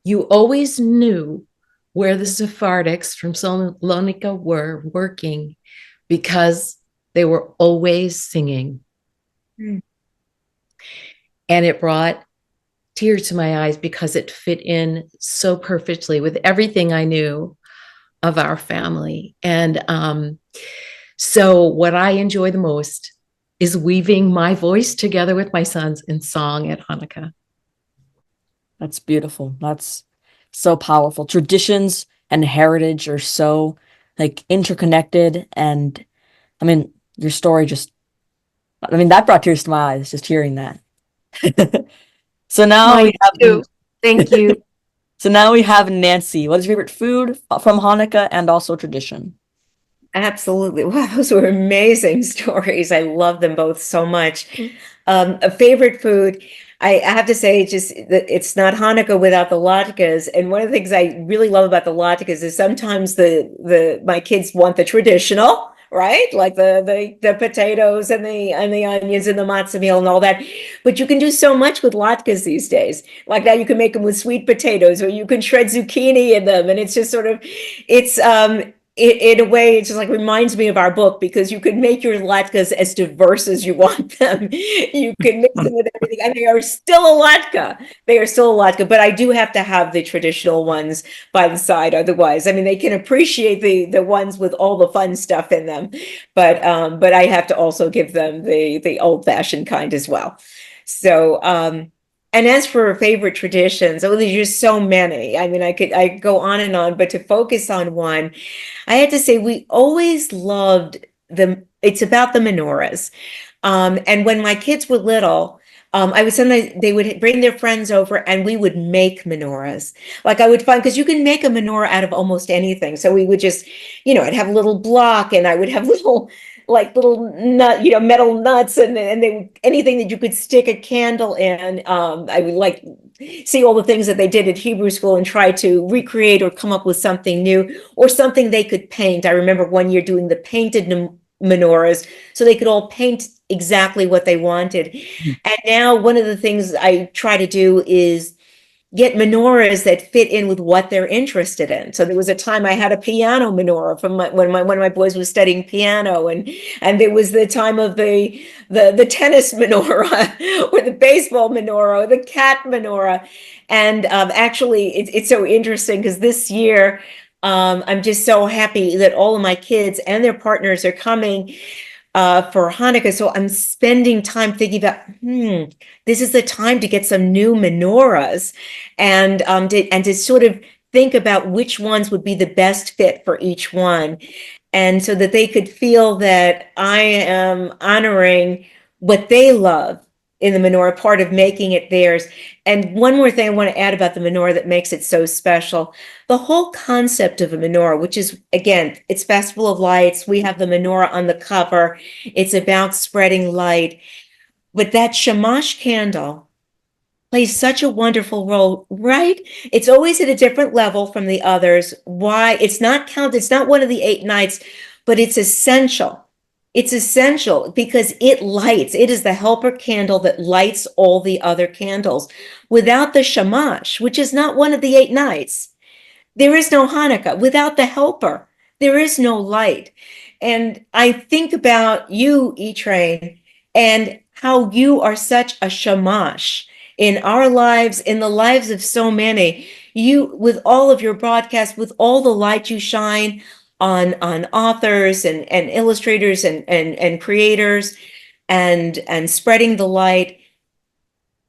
Speaker 3: you always knew where the Sephardics from Salonika were working because they were always singing. Mm. And it brought tears to my eyes because it fit in so perfectly with everything I knew of our family. And so what I enjoy the most is weaving my voice together with my sons in song at Hanukkah.
Speaker 1: That's beautiful. That's so powerful. Traditions and heritage are so interconnected. And your story that brought tears to my eyes just hearing that. So now we have
Speaker 3: Thank you.
Speaker 1: So now we have Nancy. What is your favorite food from Hanukkah and also tradition?
Speaker 4: Absolutely. Wow, those were amazing stories. I love them both so much. A favorite food, I have to say, just that it's not Hanukkah without the latkes. And one of the things I really love about the latkes is sometimes my kids want the traditional, right? Like the potatoes and the onions and the matzah meal and all that. But you can do so much with latkes these days. Like now you can make them with sweet potatoes, or you can shred zucchini in them, and it's just sort of in a way, it just reminds me of our book, because you can make your latkes as diverse as you want them. You can mix them with everything, and they are still a latke. They are still a latke, but I do have to have the traditional ones by the side. Otherwise, they can appreciate the ones with all the fun stuff in them, but I have to also give them the old-fashioned kind as well. So, and as for favorite traditions, there's just so many. I go on and on, but to focus on one, I had to say we always loved it's about the menorahs. And when my kids were little, sometimes they would bring their friends over and we would make menorahs. I would find, because you can make a menorah out of almost anything. So we would just, I'd have a little block, and I would have little nut, metal nuts, and anything that you could stick a candle in. I would see all the things that they did at Hebrew school and try to recreate or come up with something new or something they could paint. I remember one year doing the painted menorahs so they could all paint exactly what they wanted. And now one of the things I try to do is get menorahs that fit in with what they're interested in. So there was a time I had a piano menorah from when one of my boys was studying piano, and there was the time of the tennis menorah or the baseball menorah or the cat menorah. And actually it's so interesting because this year I'm just so happy that all of my kids and their partners are coming for Hanukkah. So I'm spending time thinking about, this is the time to get some new menorahs, and to sort of think about which ones would be the best fit for each one. And so that they could feel that I am honoring what they love in the menorah, part of making it theirs. And one more thing I want to add about the menorah that makes it so special. The whole concept of a menorah, which is, again, it's Festival of Lights. We have the menorah on the cover. It's about spreading light. But that shamash candle plays such a wonderful role, right? It's always at a different level from the others. Why? It's not counted. It's not one of the 8 nights, but it's essential. It's essential because it lights. It is the helper candle that lights all the other candles. Without the shamash, which is not one of the 8 nights, there is no Hanukkah. Without the helper, there is no light. And I think about you, E-Train, and how you are such a shamash in our lives, in the lives of so many. You, with all of your broadcasts, with all the light you shine on authors and illustrators and creators and spreading the light.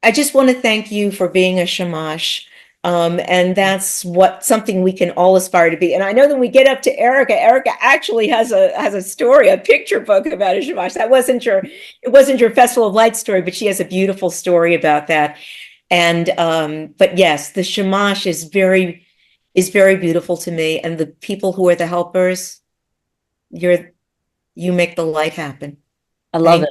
Speaker 4: I just want to thank you for being a shamash. And that's something we can all aspire to be. And I know that we get up to Erica actually has a story, a picture book about a shamash. It wasn't your Festival of Lights story, but she has a beautiful story about that. And but yes, the shamash is very beautiful to me. And the people who are the helpers, you make the light happen.
Speaker 1: I love it.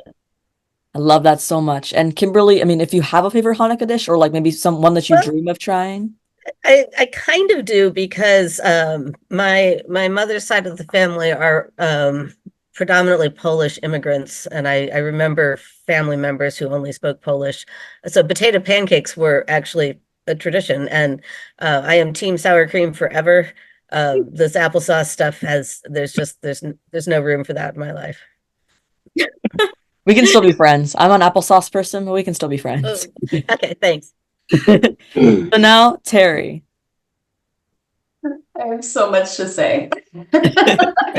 Speaker 1: I love that so much. And Kimberly, I mean, if you have a favorite Hanukkah dish or like maybe one that you dream of trying.
Speaker 5: I kind of do because my mother's side of the family are predominantly Polish immigrants, and I remember family members who only spoke Polish. So potato pancakes were actually a tradition, and I am team sour cream forever. This applesauce stuff there's no room for that in my life.
Speaker 1: We can still be friends. I'm an applesauce person, but we can still be friends.
Speaker 5: Oh, okay, thanks.
Speaker 1: So now, Terry.
Speaker 6: I have so much to say.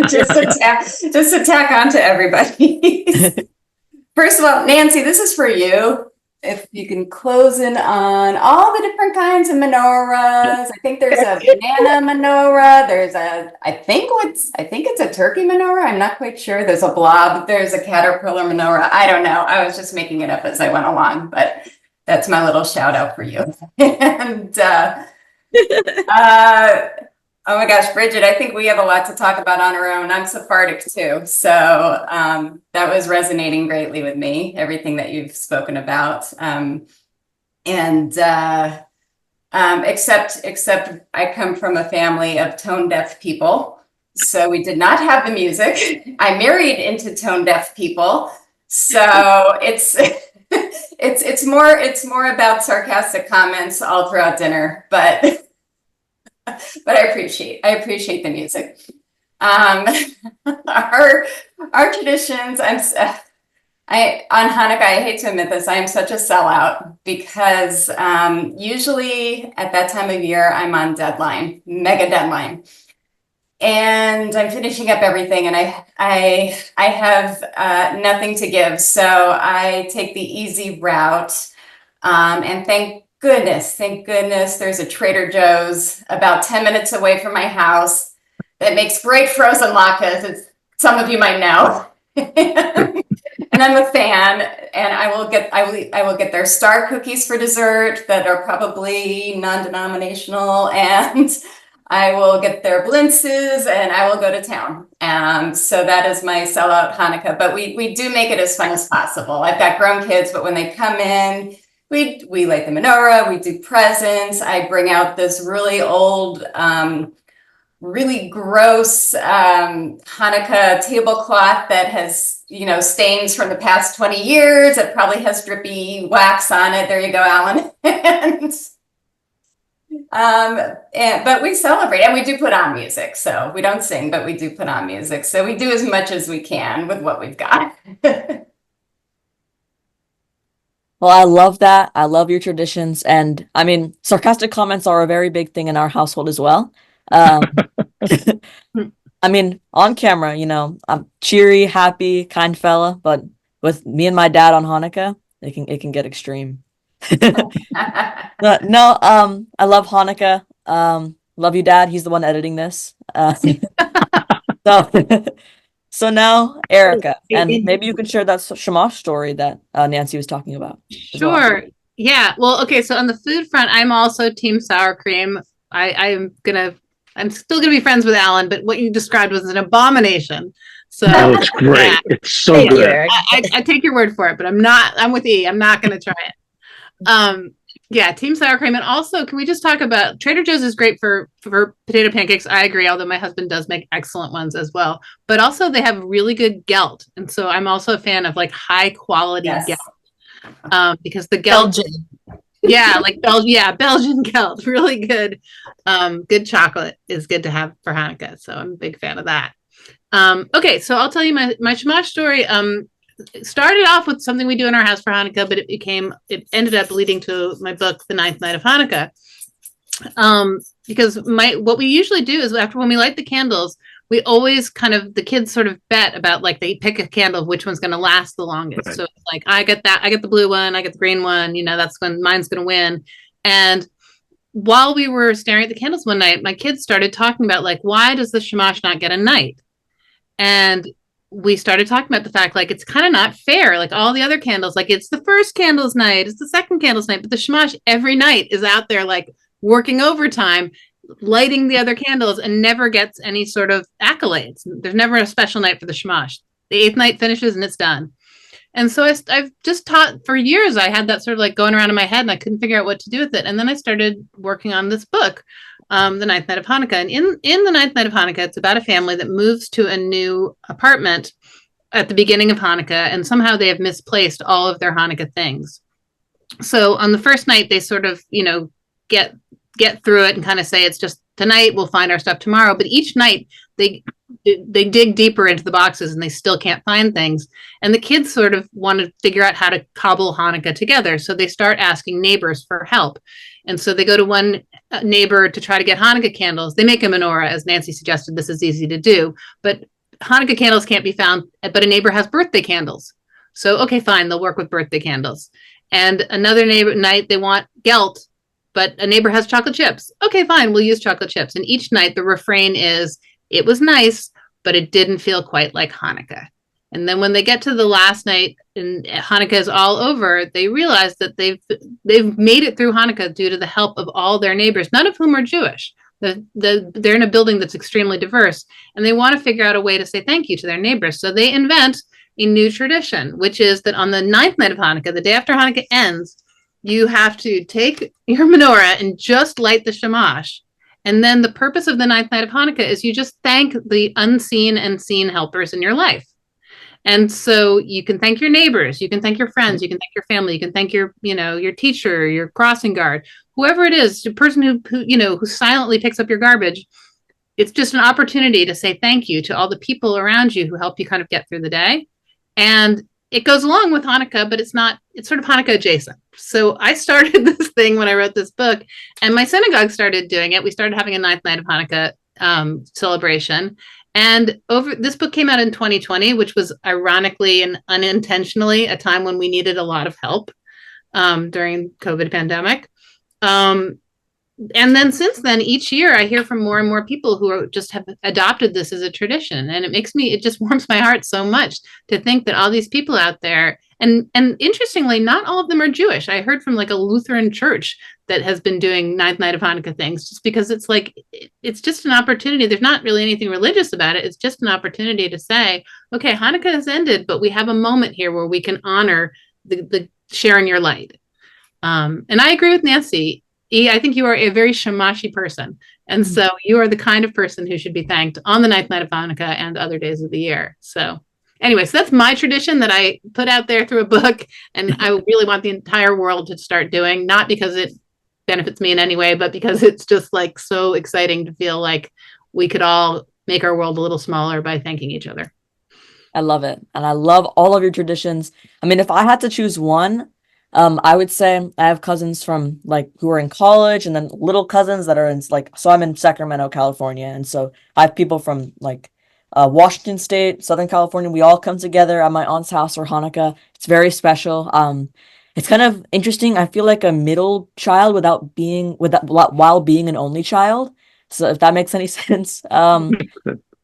Speaker 6: just to tack on to everybody. First of all, Nancy, this is for you. If you can close in on all the different kinds of menorahs. I think there's a banana menorah. I think it's a turkey menorah. I'm not quite sure. There's a blob. There's a caterpillar menorah. I don't know. I was just making it up as I went along, but that's my little shout out for you. And oh my gosh, Bridget, I think we have a lot to talk about on our own. I'm Sephardic too. So that was resonating greatly with me, everything that you've spoken about. Except I come from a family of tone deaf people. So we did not have the music. I married into tone deaf people. So it's more about sarcastic comments all throughout dinner, but I appreciate the music. Our traditions. On Hanukkah, I hate to admit this, I am such a sellout because usually at that time of year I'm on deadline, mega deadline, and I'm finishing up everything, and I have nothing to give, so I take the easy route, and thank goodness, there's a Trader Joe's about 10 minutes away from my house that makes great frozen latkes, as some of you might know. And I'm a fan, and I will get their star cookies for dessert that are probably non-denominational, and I will get their blintzes, and I will go to town. So that is my sellout Hanukkah, but we do make it as fun as possible. I've got grown kids, but when they come in, we light the menorah, we do presents. I bring out this really old, really gross Hanukkah tablecloth that has, stains from the past 20 years. It probably has drippy wax on it. There you go, Alan. But we celebrate, and we do put on music. So we don't sing, but we do put on music. So we do as much as we can with what we've got.
Speaker 1: Well, I love that. I love your traditions. And I mean, sarcastic comments are a very big thing in our household as well. I mean, on camera, I'm cheery, happy, kind fella, but with me and my dad on Hanukkah, it can get extreme. But no, I love Hanukkah. Love you, Dad. He's the one editing this. So So now, Erica, and
Speaker 3: And-
Speaker 1: maybe you can share that Shamash story that Nancy was talking about as well.
Speaker 7: Sure. Yeah. Well, okay. So on the food front, I'm also team sour cream. I'm still gonna be friends with Alan, but what you described was an abomination. So
Speaker 2: Oh, it's great.
Speaker 7: yeah,
Speaker 2: It's so
Speaker 5: Thank you,
Speaker 2: good.
Speaker 5: Eric.
Speaker 7: I take your word for it, but I'm with E. I'm not gonna try it. Yeah, team sour cream. And also, can we just talk about Trader Joe's is great for potato pancakes. I agree, although my husband does make excellent ones as well. But also they have really good gelt. And so I'm also a fan of like high quality
Speaker 6: Yes.
Speaker 7: gelt. Because the gelt,
Speaker 5: Belgian.
Speaker 7: yeah, like Belgian gelt, really good. Good chocolate is good to have for Hanukkah. So I'm a big fan of that. Okay, so I'll tell you my Shamash story. It started off with something we do in our house for Hanukkah, but it ended up leading to my book, The Ninth Night of Hanukkah. Because what we usually do is after when we light the candles, we always the kids sort of bet about like they pick a candle of which one's going to last the longest.
Speaker 2: Right.
Speaker 7: So it's like I get the blue one, I get the green one, that's when mine's going to win. And while we were staring at the candles one night, my kids started talking about like, why does the Shamash not get a night? And we started talking about the fact like it's kind of not fair. Like all the other candles, like it's the first candles night, it's the second candles night, but the Shamash every night is out there like working overtime, lighting the other candles, and never gets any sort of accolades. There's never a special night for the Shamash. The eighth night finishes and it's done. And so I've just taught for years. I had that sort of like going around in my head, and I couldn't figure out what to do with it. And then I started working on this book, The Ninth Night of Hanukkah. And in The Ninth Night of Hanukkah, it's about a family that moves to a new apartment at the beginning of Hanukkah, and somehow they have misplaced all of their Hanukkah things. So on the first night, they sort of, get through it and kind of say it's just tonight, we'll find our stuff tomorrow. But each night they dig deeper into the boxes and they still can't find things. And the kids sort of want to figure out how to cobble Hanukkah together. So they start asking neighbors for help. And so they go to one neighbor to try to get Hanukkah candles. They make a menorah, as Nancy suggested. This is easy to do, but Hanukkah candles can't be found, but a neighbor has birthday candles. So, okay, fine, they'll work with birthday candles. And another neighbor night, they want gelt, but a neighbor has chocolate chips. Okay, fine, we'll use chocolate chips. And each night the refrain is, it was nice, but it didn't feel quite like Hanukkah. And then when they get to the last night and Hanukkah is all over, they realize that they've made it through Hanukkah due to the help of all their neighbors, none of whom are Jewish. They're in a building that's extremely diverse, and they want to figure out a way to say thank you to their neighbors. So they invent a new tradition, which is that on the ninth night of Hanukkah, the day after Hanukkah ends, you have to take your menorah and just light the shamash. And then the purpose of the ninth night of Hanukkah is you just thank the unseen and seen helpers in your life. And so you can thank your neighbors, you can thank your friends, you can thank your family, you can thank your teacher, your crossing guard, whoever it is, the person who silently picks up your garbage. It's just an opportunity to say thank you to all the people around you who help you kind of get through the day. And it goes along with Hanukkah, but it's sort of Hanukkah adjacent. So I started this thing when I wrote this book, and my synagogue started doing it. We started having a ninth night of Hanukkah celebration. And this book came out in 2020, which was ironically and unintentionally a time when we needed a lot of help during COVID pandemic. And then since then, each year I hear from more and more people who just have adopted this as a tradition. And it just warms my heart so much to think that all these people out there, and interestingly, not all of them are Jewish. I heard from like a Lutheran church that has been doing ninth night of Hanukkah things, just because it's like, it's just an opportunity. There's not really anything religious about it. It's just an opportunity to say, okay, Hanukkah has ended, but we have a moment here where we can honor the sharing your light. And I agree with Nancy. I think you are a very shamashi person. And so you are the kind of person who should be thanked on the ninth night of Hanukkah and other days of the year. So anyway, so that's my tradition that I put out there through a book. And I really want the entire world to start doing, not because it benefits me in any way, but because it's just like so exciting to feel like we could all make our world a little smaller by thanking each other.
Speaker 1: I love it. And I love all of your traditions. I mean, if I had to choose one, I would say I have cousins from who are in college, and then little cousins that are in so I'm in Sacramento, California. And so I have people from Washington State, Southern California. We all come together at my aunt's house for Hanukkah. It's very special. It's kind of interesting. I feel like a middle child while being an only child. So if that makes any sense.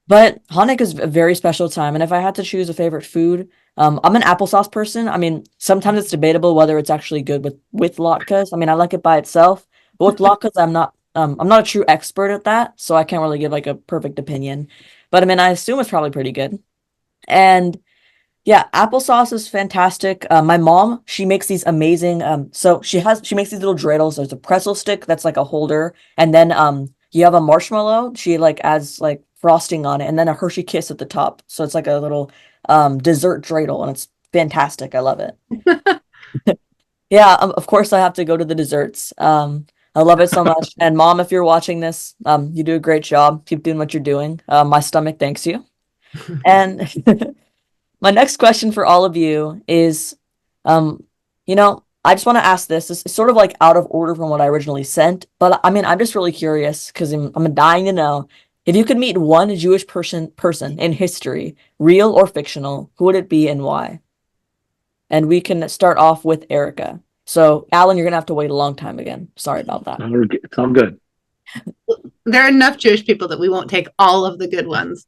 Speaker 1: But Hanukkah is a very special time, and if I had to choose a favorite food, I'm an applesauce person. I mean, sometimes it's debatable whether it's actually good with latkes. I mean, I like it by itself, but with latkes, I'm not a true expert at that, so I can't really give like a perfect opinion. But I mean, I assume it's probably pretty good. And yeah, applesauce is fantastic. My mom, she makes these amazing so she makes these little dreidels. There's a pretzel stick that's like a holder, and then you have a marshmallow. She like adds like frosting on it, and then a Hershey Kiss at the top. So it's like a little dessert dreidel, and it's fantastic. I love it. Yeah, of course I have to go to the desserts. I love it so much. And mom, if you're watching this, you do a great job. Keep doing what you're doing. My stomach thanks you. And my next question for all of you is, I just want to ask this. This is sort of like out of order from what I originally sent, but I mean, I'm just really curious because I'm dying to know if you could meet one Jewish person in history, real or fictional, who would it be and why? And we can start off with Erica. So, Alan, you're gonna have to wait a long time again. Sorry about that.
Speaker 2: It's all good.
Speaker 7: There are enough Jewish people that we won't take all of the good ones.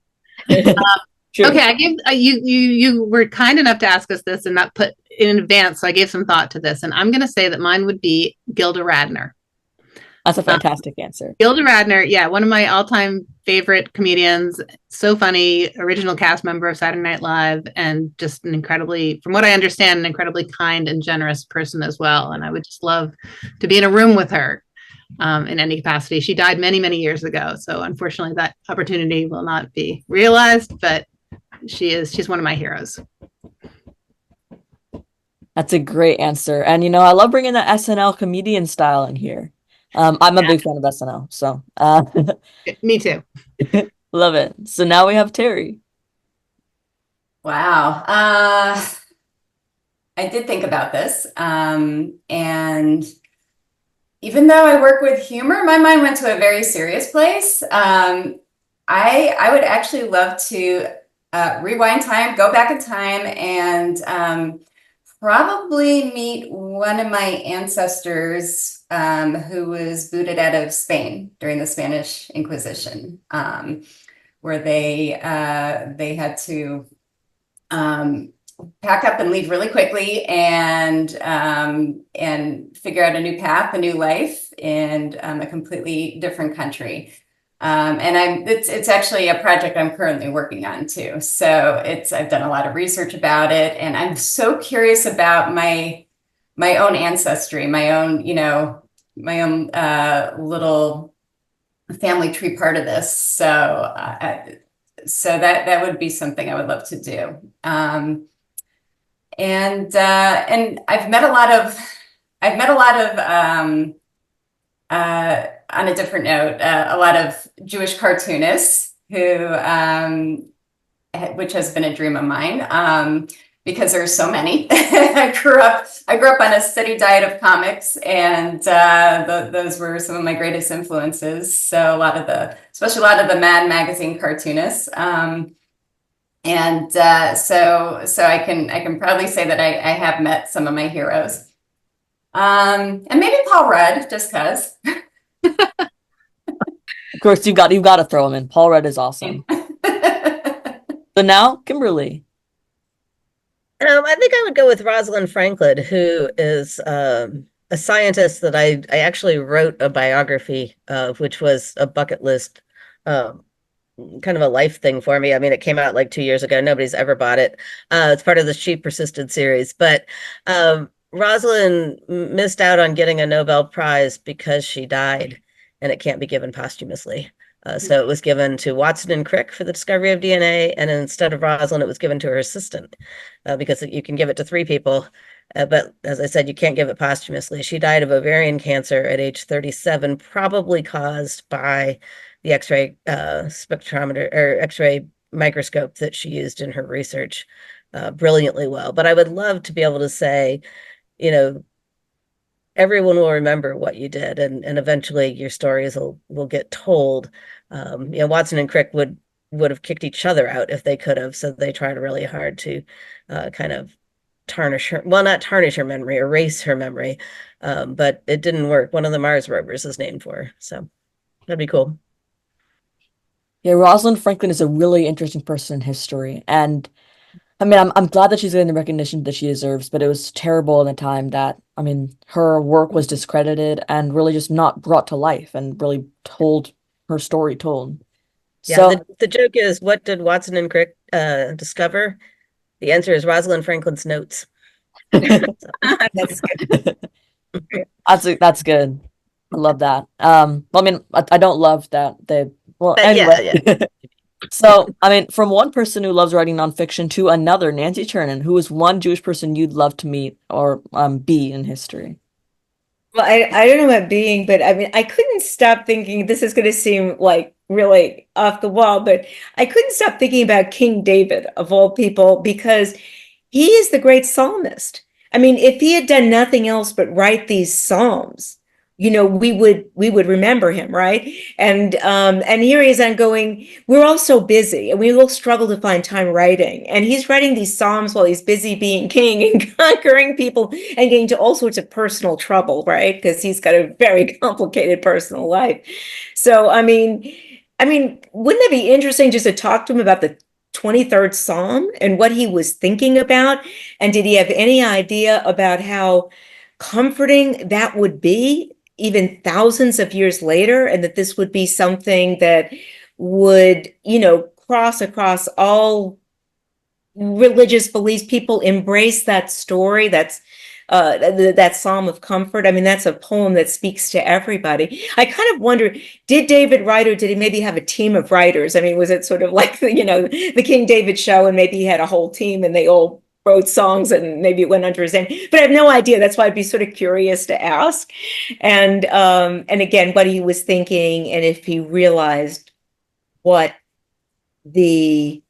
Speaker 1: Sure.
Speaker 7: Okay, I gave you were kind enough to ask us this and not put in advance, so I gave some thought to this, and I'm going to say that mine would be Gilda Radner.
Speaker 1: That's a fantastic answer.
Speaker 7: Gilda Radner, yeah, one of my all-time favorite comedians. So funny, original cast member of Saturday Night Live, and just an incredibly, from what I understand, an incredibly kind and generous person as well. And I would just love to be in a room with her. In any capacity. She died many, many years ago. So unfortunately that opportunity will not be realized, but she's one of my heroes.
Speaker 1: That's a great answer. And I love bringing the SNL comedian style in here. I'm a big fan of SNL, so
Speaker 7: Me too.
Speaker 1: love it. So now we have Terry.
Speaker 6: Wow. I did think about this. And even though I work with humor, my mind went to a very serious place. I would actually love to rewind time, go back in time, and probably meet one of my ancestors who was booted out of Spain during the Spanish Inquisition, where they had to pack up and leave really quickly and figure out a new path, a new life in a completely different country. And it's actually a project I'm currently working on too. So I've done a lot of research about it, and I'm so curious about my own ancestry, my own little family tree part of this. So that would be something I would love to do. And I've met a lot of on a different note, a lot of Jewish cartoonists who, which has been a dream of mine, because there are so many. I grew up on a steady diet of comics, and those were some of my greatest influences. So especially a lot of the Mad magazine cartoonists. And so I can proudly say that I have met some of my heroes. And maybe Paul Rudd, just because.
Speaker 1: Of course, you've got to throw him in. Paul Rudd is awesome. So now, Kimberly.
Speaker 5: I think I would go with Rosalind Franklin, who is a scientist that I actually wrote a biography of, which was a bucket list, kind of a life thing for me. I mean, it came out like 2 years ago. Nobody's ever bought it. It's part of the She Persisted series. But Rosalind missed out on getting a Nobel Prize because she died, and it can't be given posthumously. So it was given to Watson and Crick for the discovery of DNA, and instead of Rosalind, it was given to her assistant, because you can give it to 3 people. But as I said, you can't give it posthumously. She died of ovarian cancer at age 37, probably caused by the X-ray spectrometer or X-ray microscope that she used in her research brilliantly well. But I would love to be able to say, everyone will remember what you did, and eventually your stories will get told. Watson and Crick would have kicked each other out if they could have, so they tried really hard to kind of tarnish her, well, not tarnish her memory, erase her memory, but it didn't work. One of the Mars rovers is named for her, so that'd be cool.
Speaker 1: Yeah, Rosalind Franklin is a really interesting person in history. And I mean, I'm glad that she's getting the recognition that she deserves, but it was terrible in a time that, I mean, her work was discredited and really just not brought to life and really told her story told.
Speaker 5: Yeah,
Speaker 1: So,
Speaker 5: the joke is, what did Watson and Crick discover? The answer is Rosalind Franklin's notes.
Speaker 4: That's good.
Speaker 1: that's good. I love that. Well, I mean, I don't love that they, well,
Speaker 5: But
Speaker 1: anyway.
Speaker 5: yeah.
Speaker 1: So, I mean, from one person who loves writing nonfiction to another, Nancy Churnin, who is one Jewish person you'd love to meet or be in history.
Speaker 4: Well, I don't know about being, but I mean, I couldn't stop thinking, this is going to seem like really off the wall, but I couldn't stop thinking about King David of all people, because he is the great psalmist. I mean, if he had done nothing else but write these psalms, we would remember him, right? And here he is on going, we're all so busy and we will struggle to find time writing. And he's writing these psalms while he's busy being king and conquering people and getting to all sorts of personal trouble, right? Because he's got a very complicated personal life. So I mean, wouldn't it be interesting just to talk to him about the 23rd Psalm and what he was thinking about? And did he have any idea about how comforting that would be even thousands of years later, and that this would be something that would, cross across all religious beliefs? People embrace that story. That's that Psalm of Comfort. I mean, that's a poem that speaks to everybody. I kind of wonder, did David write, or did he maybe have a team of writers? I mean, was it sort of like the King David show, and maybe he had a whole team and they all wrote songs and maybe it went under his name? But I have no idea. That's why I'd be sort of curious to ask. And again, what he was thinking, and if he realized what the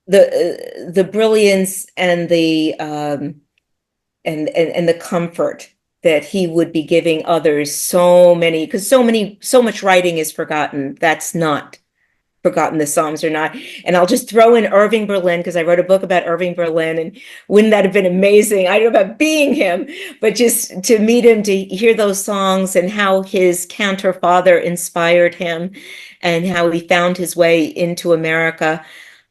Speaker 4: brilliance and the and the comfort that he would be giving others. Because so much writing is forgotten. That's not forgotten, the Psalms are not. And I'll just throw in Irving Berlin, because I wrote a book about Irving Berlin, and wouldn't that have been amazing? I don't know about being him, but just to meet him, to hear those songs and how his cantor father inspired him and how he found his way into America.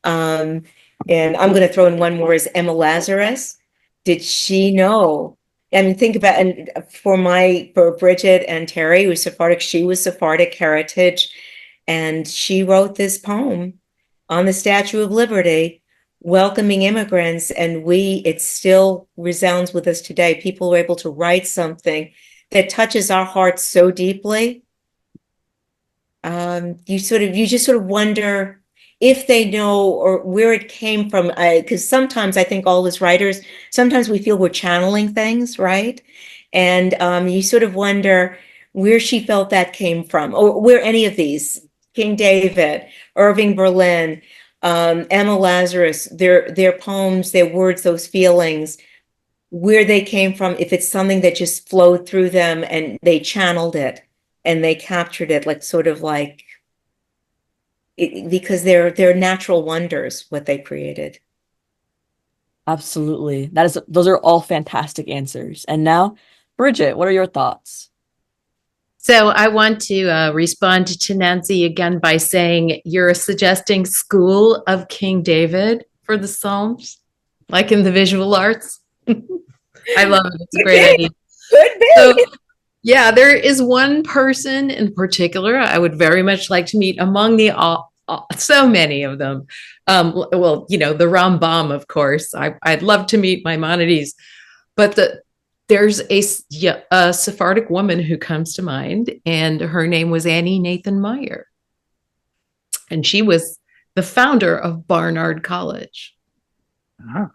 Speaker 4: And I'm going to throw in one more, is Emma Lazarus. Did she know? I mean, think about, and for Bridget and Terry, who's Sephardic, she was Sephardic heritage. And she wrote this poem on the Statue of Liberty, welcoming immigrants, and it still resounds with us today. People were able to write something that touches our hearts so deeply. You just sort of wonder if they know, or where it came from. Because sometimes I think all as writers, sometimes we feel we're channeling things, right? And you sort of wonder where she felt that came from, or where any of these, King David, Irving Berlin, Emma Lazarus, their poems, their words, those feelings, where they came from, if it's something that just flowed through them and they channeled it and they captured it, like sort of like, because they're natural wonders, what they created.
Speaker 1: Absolutely. Those are all fantastic answers. And now, Bridget, what are your thoughts?
Speaker 3: So I want to respond to Nancy again by saying, you're suggesting School of King David for the Psalms, like in the visual arts. I love it. It's a great idea.
Speaker 4: Could be.
Speaker 3: So, yeah, there is one person in particular I would very much like to meet among so many of them. Well, the Rambam, of course. I'd love to meet Maimonides, but there's a Sephardic woman who comes to mind, and her name was Annie Nathan Meyer. And she was the founder of Barnard College.
Speaker 2: Ah.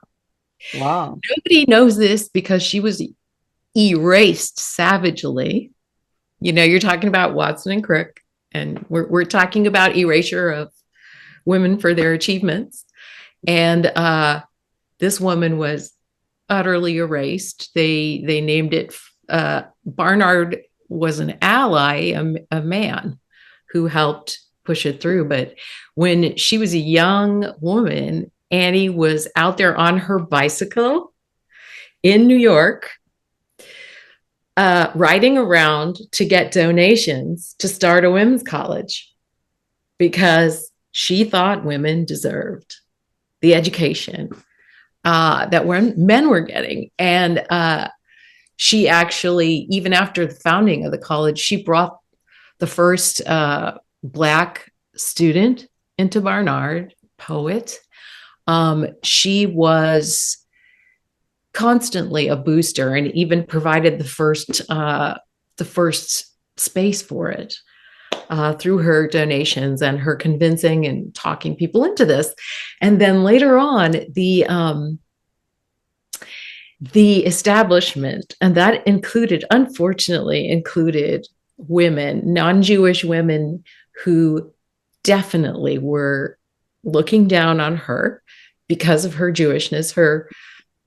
Speaker 1: Wow.
Speaker 3: Nobody knows this because she was erased savagely. You're talking about Watson and Crick, and we're talking about erasure of women for their achievements. And this woman was utterly erased. They named it, Barnard was an ally, a man who helped push it through. But when she was a young woman, Annie was out there on her bicycle in New York, riding around to get donations to start a women's college.
Speaker 8: because she thought women deserved the education that men were getting. And she actually, even after the founding of the college, she brought the first Black student into Barnard, poet. She was constantly a booster and even provided the first space for it through her donations and her convincing and talking people into this. And then later on, the establishment, and that unfortunately included women, non-Jewish women, who definitely were looking down on her because of her Jewishness, her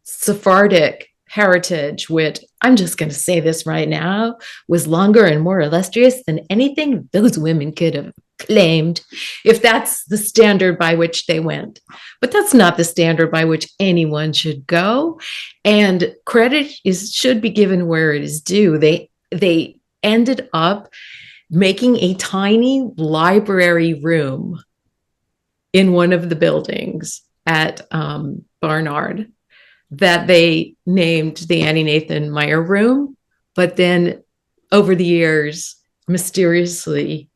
Speaker 8: Sephardic heritage, which, I'm just going to say this right now, was longer and more illustrious than anything those women could have claimed, if that's the standard by which they went. But that's not the standard by which anyone should go. And credit should be given where it is due. They ended up making a tiny library room in one of the buildings at Barnard that they named the Annie Nathan Meyer Room. But then over the years, mysteriously,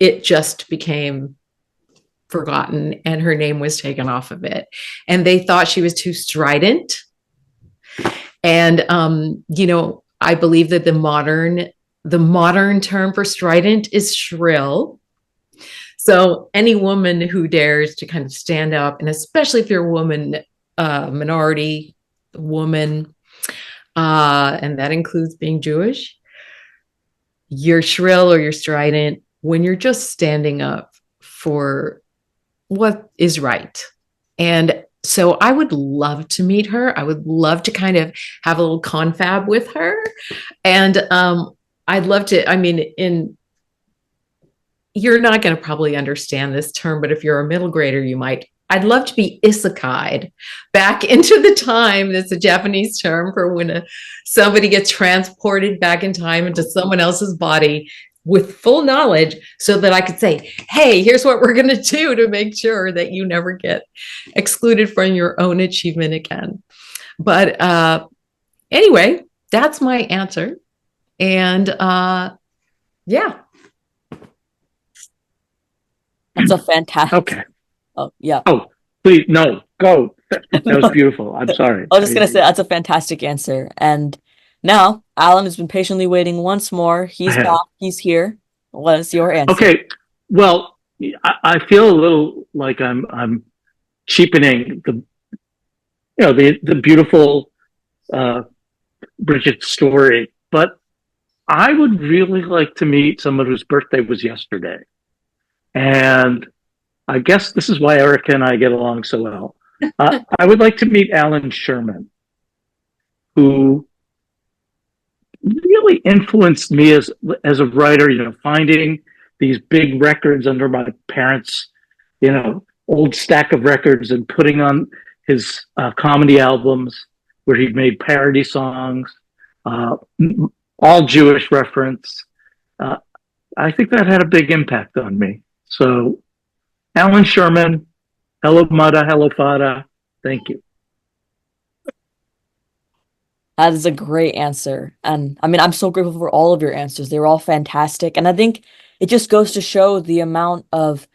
Speaker 8: it just became forgotten and her name was taken off of it. And they thought she was too strident. And, I believe that the modern term for strident is shrill. So any woman who dares to kind of stand up, and especially if you're a woman, minority woman, and that includes being Jewish, you're shrill or you're strident when you're just standing up for what is right. And so I would love to meet her. I would love to kind of have a little confab with her. And I'd love to, you're not going to probably understand this term, but if you're a middle grader, you might. I'd love to be isekai'd back into the time. That's a Japanese term for when somebody gets transported back in time into someone else's body with full knowledge, so that I could say, hey, here's what we're going to do to make sure that you never get excluded from your own achievement again. But anyway, that's my answer. And yeah.
Speaker 1: That's a fantastic.
Speaker 2: Okay.
Speaker 1: Oh, yeah.
Speaker 2: Oh, please, no, go. That was beautiful. I'm sorry.
Speaker 1: I was just going to say, that's a fantastic answer. And now, Alan has been patiently waiting once more. He's back. He's here. What is your answer?
Speaker 2: Okay. Well, I feel a little like I'm cheapening the beautiful Bridget story, but I would really like to meet someone whose birthday was yesterday. And I guess this is why Erica and I get along so well. I would like to meet Alan Sherman, who really influenced me as a writer, finding these big records under my parents', old stack of records and putting on his comedy albums where he made parody songs, all Jewish reference. I think that had a big impact on me. So, Alan Sherman, hello, Mada, hello, Fada. Thank you.
Speaker 1: That is a great answer. And I'm so grateful for all of your answers. They were all fantastic. And I think it just goes to show the amount of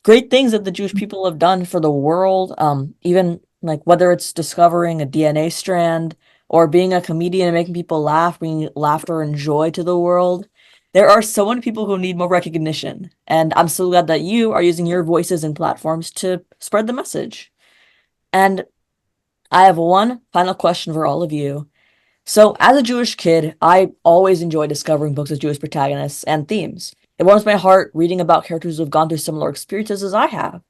Speaker 1: great things that the Jewish people have done for the world. Even whether it's discovering a DNA strand or being a comedian and making people laugh, bringing laughter and joy to the world. There are so many people who need more recognition. And I'm so glad that you are using your voices and platforms to spread the message. And I have one final question for all of you. So as a Jewish kid, I always enjoy discovering books with Jewish protagonists and themes. It warms my heart reading about characters who have gone through similar experiences as I have.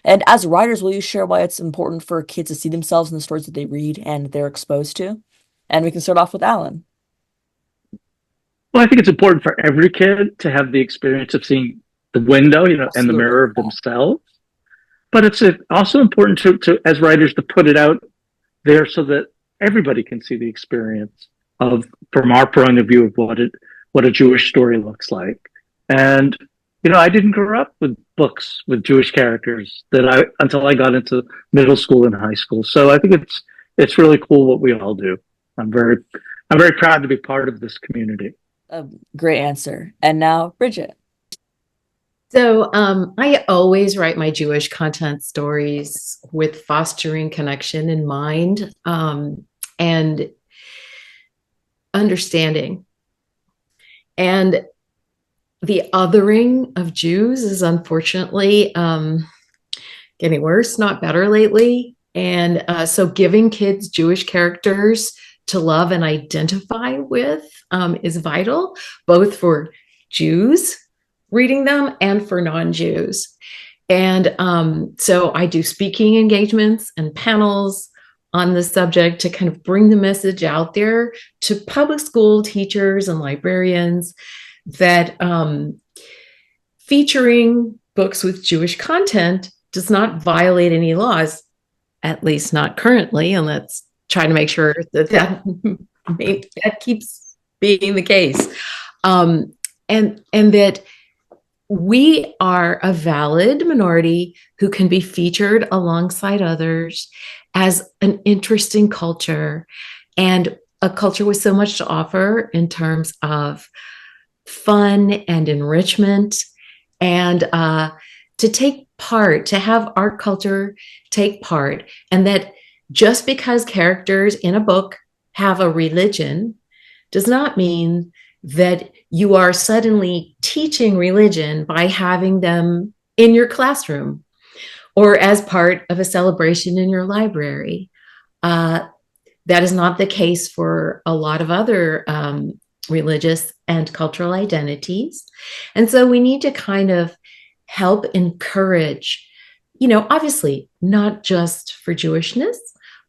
Speaker 1: And as writers, will you share why it's important for kids to see themselves in the stories that they read and they're exposed to? And we can start off with Alan.
Speaker 2: Well, I think it's important for every kid to have the experience of seeing the window, and the mirror of themselves. But it's also important to as writers to put it out there so that everybody can see the experience from our point of view of what a Jewish story looks like. And I didn't grow up with books with Jewish characters until I got into middle school and high school. So I think it's really cool what we all do. I'm very proud to be part of this community.
Speaker 1: A great answer. And now, Bridget.
Speaker 8: So I always write my Jewish content stories with fostering connection in mind, and understanding. And the othering of Jews is unfortunately getting worse, not better lately. And so giving kids Jewish characters to love and identify with is vital, both for Jews reading them and for non-Jews. And so I do speaking engagements and panels on the subject to kind of bring the message out there to public school teachers and librarians that featuring books with Jewish content does not violate any laws, at least not currently, and let's try to make sure that keeps being the case. And that we are a valid minority who can be featured alongside others as an interesting culture, and a culture with so much to offer in terms of fun and enrichment, and to take part, to have our culture take part. And that just because characters in a book have a religion does not mean that you are suddenly teaching religion by having them in your classroom or as part of a celebration in your library. That is not the case for a lot of other religious and cultural identities. And so we need to kind of help encourage, obviously not just for Jewishness,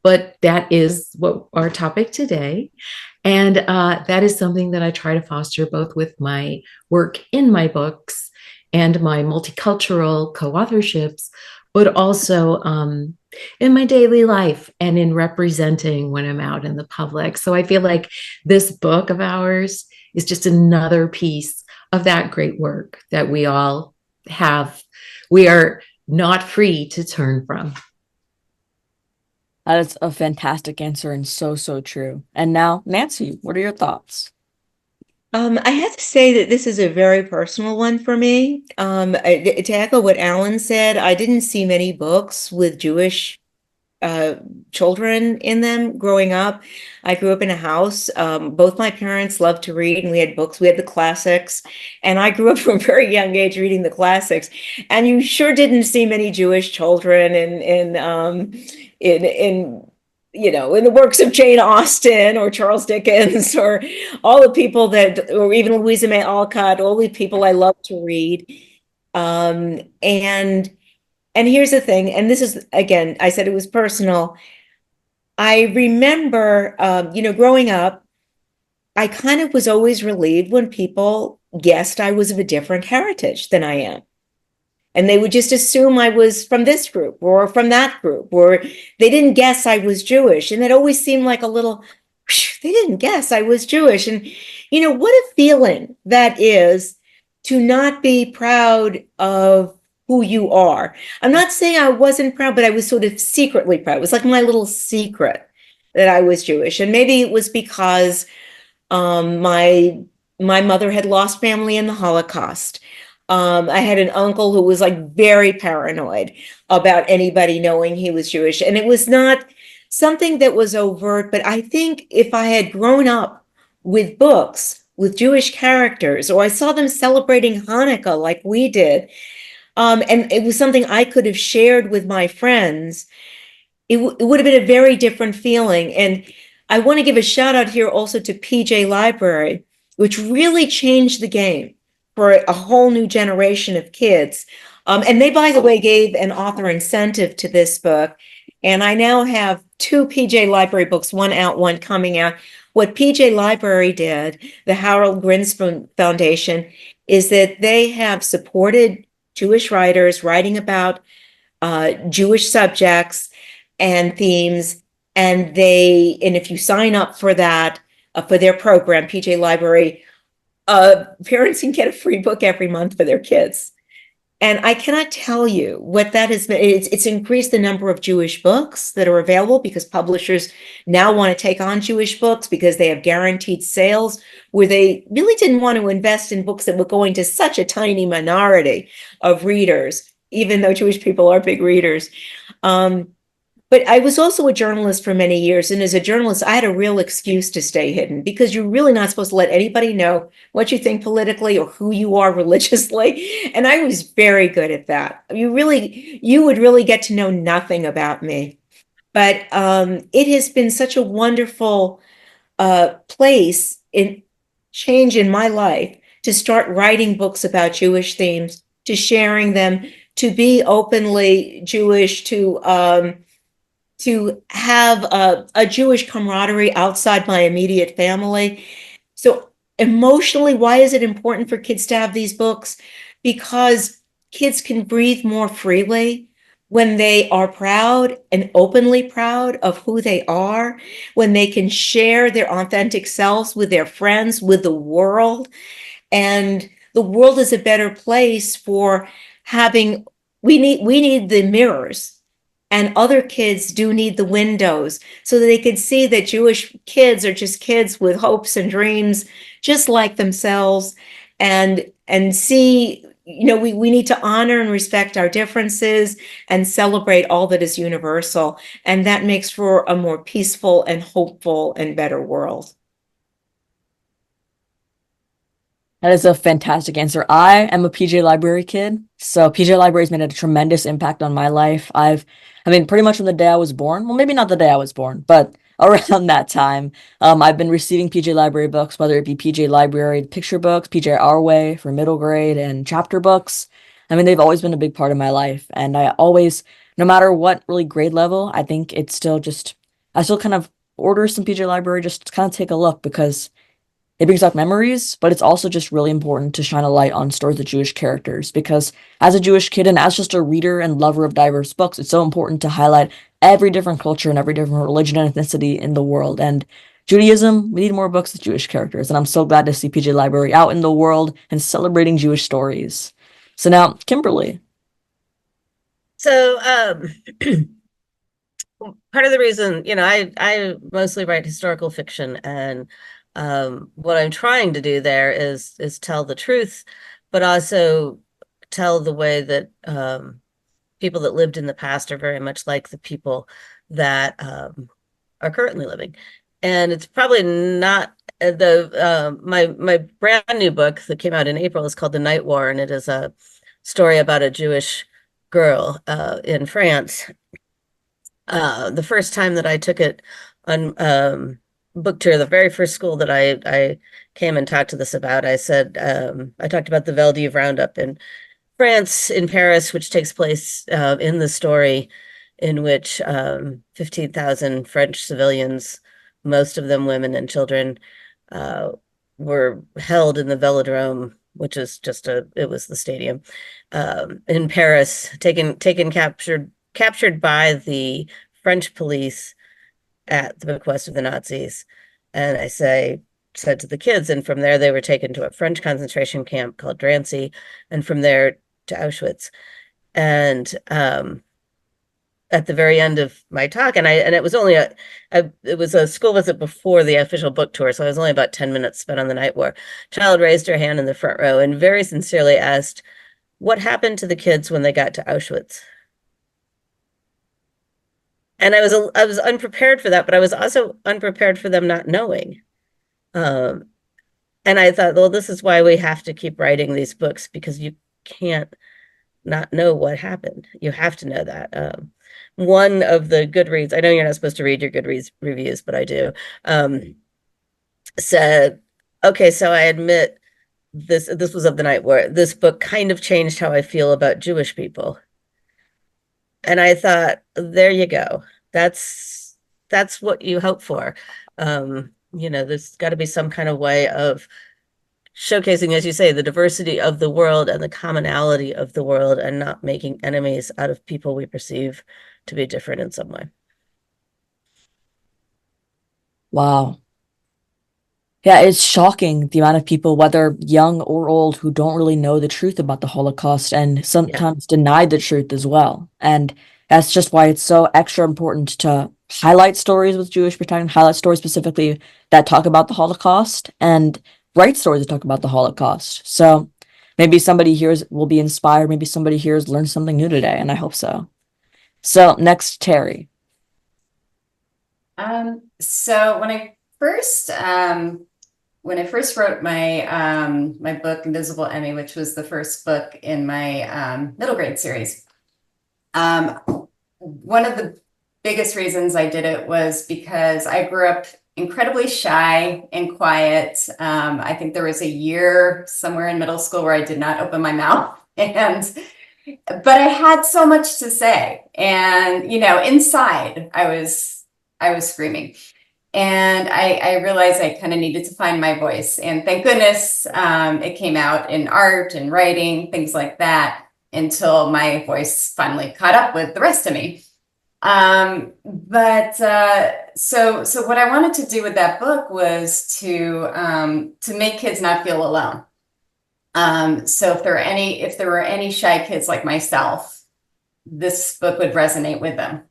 Speaker 8: but that is what our topic today. And that is something that I try to foster both with my work in my books and my multicultural co-authorships, but also in my daily life and in representing when I'm out in the public. So I feel like this book of ours is just another piece of that great work that we all have. We are not free to turn from.
Speaker 1: That is a fantastic answer and so, so true. And now, Nancy, what are your thoughts?
Speaker 4: I have to say that this is a very personal one for me. To echo what Alan said, I didn't see many books with Jewish children in them growing up. I grew up in a house. Both my parents loved to read, and we had books. We had the classics, and I grew up from a very young age reading the classics. And you sure didn't see many Jewish children in the works of Jane Austen or Charles Dickens or all the people or even Louisa May Alcott, all the people I love to read. And here's the thing, and this is, again, I said it was personal. I remember, growing up, I kind of was always relieved when people guessed I was of a different heritage than I am. And they would just assume I was from this group or from that group, or they didn't guess I was Jewish. And it always seemed like a little, they didn't guess I was Jewish. And, what a feeling that is to not be proud of who you are. I'm not saying I wasn't proud, but I was sort of secretly proud. It was like my little secret that I was Jewish. And maybe it was because my mother had lost family in the Holocaust. I had an uncle who was like very paranoid about anybody knowing he was Jewish. And it was not something that was overt, but I think if I had grown up with books with Jewish characters, or I saw them celebrating Hanukkah like we did, and it was something I could have shared with my friends, it would have been a very different feeling. And I want to give a shout out here also to PJ Library, which really changed the game for a whole new generation of kids. And they, by the way, gave an author incentive to this book. And I now have 2 PJ Library books, one out, one coming out. What PJ Library did, the Harold Grinspoon Foundation, is that they have supported Jewish writers writing about Jewish subjects and themes. And if you sign up for that, for their program, PJ Library parents can get a free book every month for their kids. And I cannot tell you what that has been. It's increased the number of Jewish books that are available because publishers now want to take on Jewish books because they have guaranteed sales, where they really didn't want to invest in books that were going to such a tiny minority of readers, even though Jewish people are big readers. But I was also a journalist for many years. And as a journalist, I had a real excuse to stay hidden because you're really not supposed to let anybody know what you think politically or who you are religiously. And I was very good at that. You would really get to know nothing about me. But it has been such a wonderful place in change in my life to start writing books about Jewish themes, to sharing them, to be openly Jewish, to have a Jewish camaraderie outside my immediate family. So emotionally, why is it important for kids to have these books? Because kids can breathe more freely when they are proud and openly proud of who they are, when they can share their authentic selves with their friends, with the world. And the world is a better place for having, we need the mirrors. And other kids do need the windows so that they can see that Jewish kids are just kids with hopes and dreams, just like themselves, and see, we need to honor and respect our differences and celebrate all that is universal. And that makes for a more peaceful and hopeful and better world.
Speaker 1: That is a fantastic answer. I am a PJ Library kid, so PJ Library has made a tremendous impact on my life. Pretty much from the day I was born. Well, maybe not the day I was born, but around that time, I've been receiving PJ Library books, whether it be PJ Library picture books, PJ Our Way for middle grade, and chapter books. They've always been a big part of my life, and I always, no matter what really grade level, I think it's still just, I still kind of order some PJ Library just to kind of take a look because it brings up memories, but it's also just really important to shine a light on stories of Jewish characters because as a Jewish kid and as just a reader and lover of diverse books, it's so important to highlight every different culture and every different religion and ethnicity in the world. And Judaism, we need more books with Jewish characters. And I'm so glad to see PJ Library out in the world and celebrating Jewish stories. So now, Kimberly.
Speaker 5: So part of the reason, I mostly write historical fiction, and what I'm trying to do there is tell the truth, but also tell the way that people that lived in the past are very much like the people that are currently living. And it's probably not my brand new book that came out in April is called The Night War, and it is a story about a Jewish girl in France. The first time that I took it on book tour, the very first school that I came and talked to this about, I said, I talked about the Veldiv Roundup in France, in Paris, which takes place in the story in which 15,000 French civilians, most of them women and children, were held in the Velodrome, which is it was the stadium in Paris, captured by the French police at the bequest of the Nazis. And I said to the kids, and from there they were taken to a French concentration camp called Drancy, and from there to Auschwitz. And at the very end of my talk, and it was only it was a school visit before the official book tour, so I was only about 10 minutes spent on the Night War. A child raised her hand in the front row and very sincerely asked, what happened to the kids when they got to Auschwitz? And I was unprepared for that, but I was also unprepared for them not knowing. And I thought, well, this is why we have to keep writing these books, because you can't not know what happened. You have to know that. One of the Goodreads, I know you're not supposed to read your Goodreads reviews, but I do, said, okay, so I admit this was of the Night War. This book kind of changed how I feel about Jewish people. And I thought, there you go. That's what you hope for. There's got to be some kind of way of showcasing, as you say, the diversity of the world and the commonality of the world, and not making enemies out of people we perceive to be different in some way.
Speaker 1: Wow. Yeah, it's shocking the amount of people, whether young or old, who don't really know the truth about the Holocaust and sometimes deny the truth as well. And that's just why it's so extra important to highlight stories with Jewish protagonist, highlight stories specifically that talk about the Holocaust, and write stories that talk about the Holocaust. So maybe somebody here will be inspired. Maybe somebody here has learned something new today, and I hope so. So next, Terry.
Speaker 6: So when I first wrote my book Invisible Emmy, which was the first book in my middle grade series, one of the biggest reasons I did it was because I grew up incredibly shy and quiet. I think there was a year somewhere in middle school where I did not open my mouth, but I had so much to say, and inside I was screaming. And I realized I kind of needed to find my voice. And thank goodness it came out in art and writing, things like that, until my voice finally caught up with the rest of me. So what I wanted to do with that book was to make kids not feel alone. So if there were any shy kids like myself, this book would resonate with them.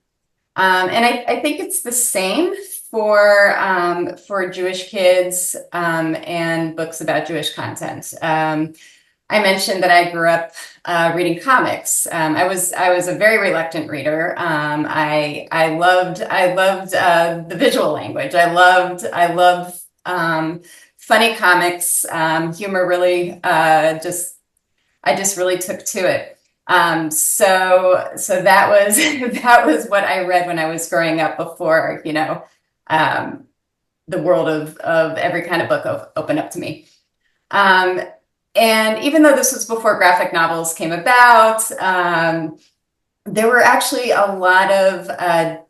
Speaker 6: And I think it's the same for Jewish kids and books about Jewish content. I mentioned that I grew up reading comics. I was a very reluctant reader. I loved the visual language. I loved funny comics. Humor really I just really took to it. So that was that was what I read when I was growing up before the world of every kind of book opened up to me. And even though this was before graphic novels came about, there were actually a lot of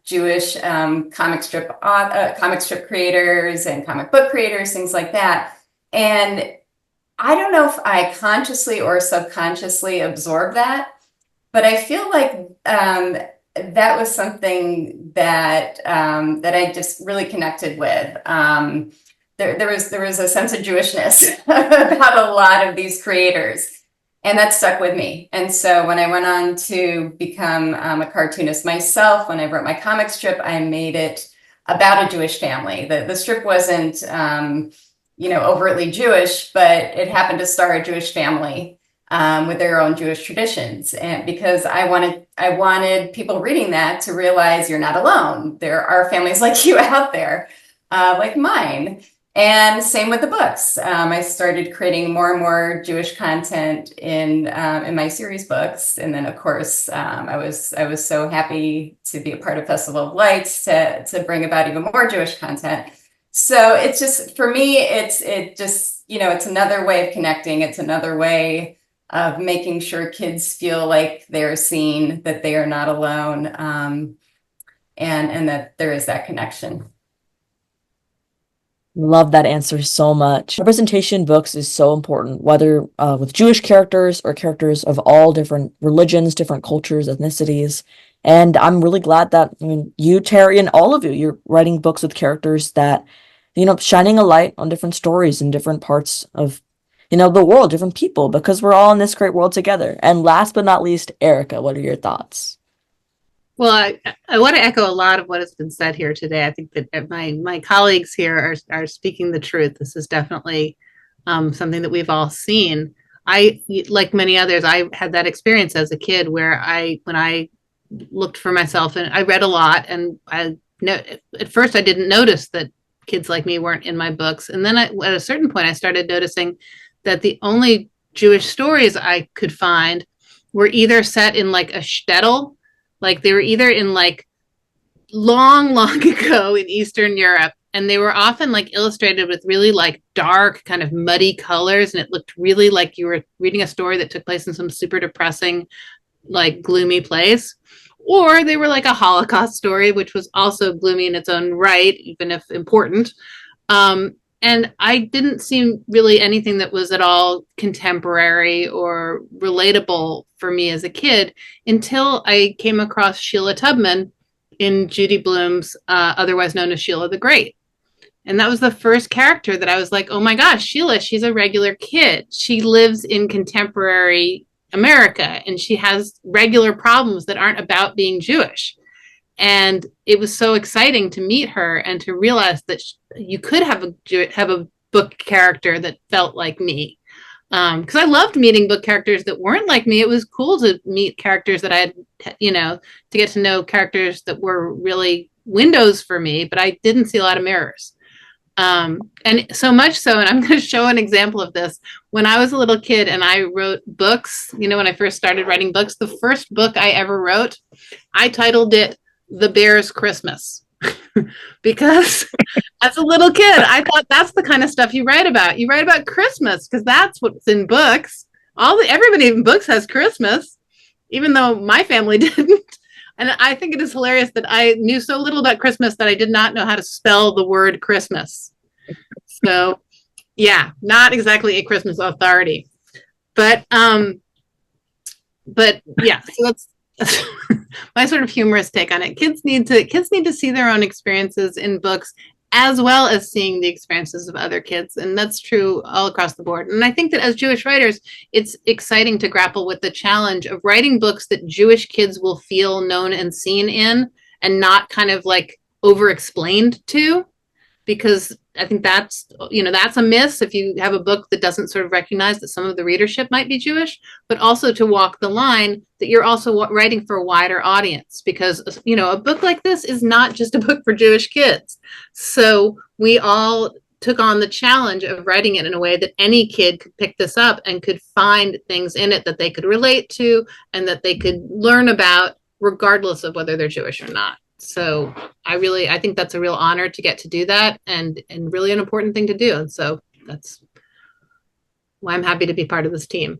Speaker 6: Jewish comic strip creators and comic book creators, things like that. And I don't know if I consciously or subconsciously absorbed that, but I feel like that was something that I just really connected with. There was a sense of Jewishness about a lot of these creators, and that stuck with me. And so when I went on to become a cartoonist myself, when I wrote my comic strip, I made it about a Jewish family. The strip wasn't overtly Jewish, but it happened to star a Jewish family with their own Jewish traditions. And because I wanted people reading that to realize you're not alone. There are families like you out there, like mine. And same with the books. I started creating more and more Jewish content in my series books, and then of course I was so happy to be a part of Festival of Lights to bring about even more Jewish content. So it's just, for me, it's another way of connecting. It's another way of making sure kids feel like they're seen, that they are not alone, and that there is that connection.
Speaker 1: Love that answer so much. Representation in books is so important, whether with Jewish characters or characters of all different religions, different cultures, ethnicities. And I'm really glad that you, Terry, and all of you, you're writing books with characters that, shining a light on different stories in different parts of, the world, different people, because we're all in this great world together. And last but not least, Erica, what are your thoughts?
Speaker 7: Well, I want to echo a lot of what has been said here today. I think that my colleagues here are speaking the truth. This is definitely something that we've all seen. I, like many others, I had that experience as a kid where when I looked for myself, and I read a lot, and at first I didn't notice that kids like me weren't in my books. And then at a certain point, I started noticing that the only Jewish stories I could find were either set in like a shtetl, like they were either in like long ago in Eastern Europe, and they were often like illustrated with really like dark kind of muddy colors, and it looked really like you were reading a story that took place in some super depressing, like gloomy place. Or they were like a Holocaust story, which was also gloomy in its own right, even if important. And I didn't see really anything that was at all contemporary or relatable for me as a kid until I came across Sheila Tubman in Judy Blume's, otherwise known as Sheila the Great. And that was the first character that I was like, oh my gosh, Sheila, she's a regular kid. She lives in contemporary America and she has regular problems that aren't about being Jewish. And it was so exciting to meet her and to realize that you could have a book character that felt like me. Because I loved meeting book characters that weren't like me. It was cool to meet characters that I had, to get to know characters that were really windows for me, but I didn't see a lot of mirrors. And so much so, and I'm going to show an example of this. When I was a little kid and I wrote books, when I first started writing books, the first book I ever wrote, I titled it The Bear's Christmas. Because as a little kid, I thought that's the kind of stuff you write about. You write about Christmas because that's what's in books. Everybody in books has Christmas, even though my family didn't. And I think it is hilarious that I knew so little about Christmas that I did not know how to spell the word Christmas. So, yeah, not exactly a Christmas authority. But yeah, so that's my sort of humorous take on it. Kids need to see their own experiences in books as well as seeing the experiences of other kids. And that's true all across the board. And I think that as Jewish writers, it's exciting to grapple with the challenge of writing books that Jewish kids will feel known and seen in and not kind of like over-explained to, because I think that's a miss if you have a book that doesn't sort of recognize that some of the readership might be Jewish, but also to walk the line that you're also writing for a wider audience, because, a book like this is not just a book for Jewish kids. So we all took on the challenge of writing it in a way that any kid could pick this up and could find things in it that they could relate to and that they could learn about regardless of whether they're Jewish or not. So I think that's a real honor to get to do that and really an important thing to do. And so that's why I'm happy to be part of this team.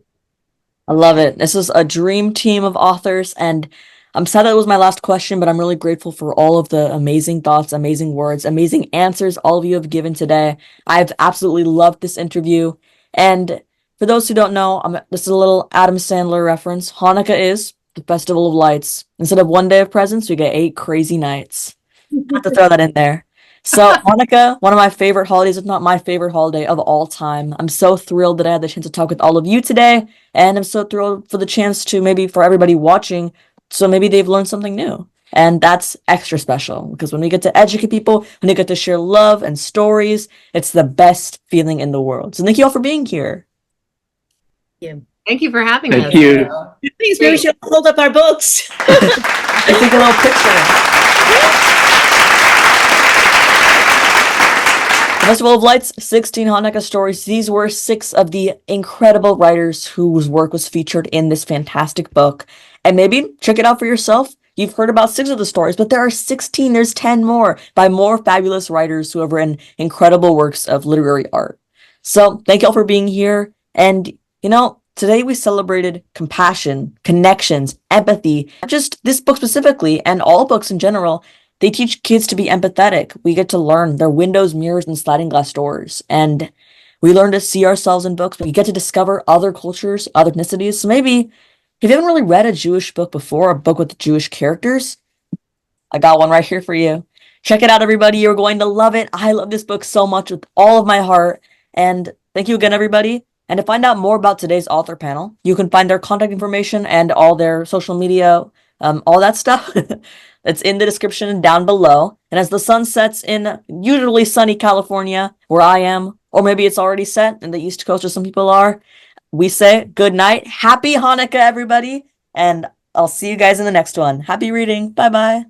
Speaker 1: I love it. This is a dream team of authors, and I'm sad that it was my last question, but I'm really grateful for all of the amazing thoughts, amazing words, amazing answers all of you have given today. I've absolutely loved this interview. And for those who don't know, this is a little Adam Sandler reference. Hanukkah is the festival of lights. Instead of one day of presents, we get 8 crazy nights. I have to throw that in there. So Hanukkah, one of my favorite holidays, if not my favorite holiday of all time. I'm so thrilled that I had the chance to talk with all of you today, and I'm so thrilled for the chance to maybe for everybody watching, so maybe they've learned something new. And that's extra special, because when we get to educate people, when we get to share love and stories, it's the best feeling in the world. So thank you all for being here.
Speaker 5: Yeah.
Speaker 7: Thank you for having us.
Speaker 2: Thank you.
Speaker 4: Please, maybe we should hold up our books.
Speaker 1: I take a little picture. Festival of Lights, 16 Hanukkah stories. These were 6 of the incredible writers whose work was featured in this fantastic book. And maybe check it out for yourself. You've heard about 6 of the stories, but there are 16. There's 10 more by more fabulous writers who have written incredible works of literary art. So thank you all for being here. And, today we celebrated compassion, connections, empathy. Not just this book specifically, and all books in general. They teach kids to be empathetic. We get to learn their windows, mirrors, and sliding glass doors. And we learn to see ourselves in books. We get to discover other cultures, other ethnicities. So maybe if you haven't really read a Jewish book before, a book with Jewish characters, I got one right here for you. Check it out, everybody. You're going to love it. I love this book so much with all of my heart. And thank you again, everybody. And to find out more about today's author panel, you can find their contact information and all their social media, all that stuff. It's in the description down below. And as the sun sets in usually sunny California, where I am, or maybe it's already set in the East Coast where some people are, we say good night. Happy Hanukkah, everybody. And I'll see you guys in the next one. Happy reading. Bye-bye.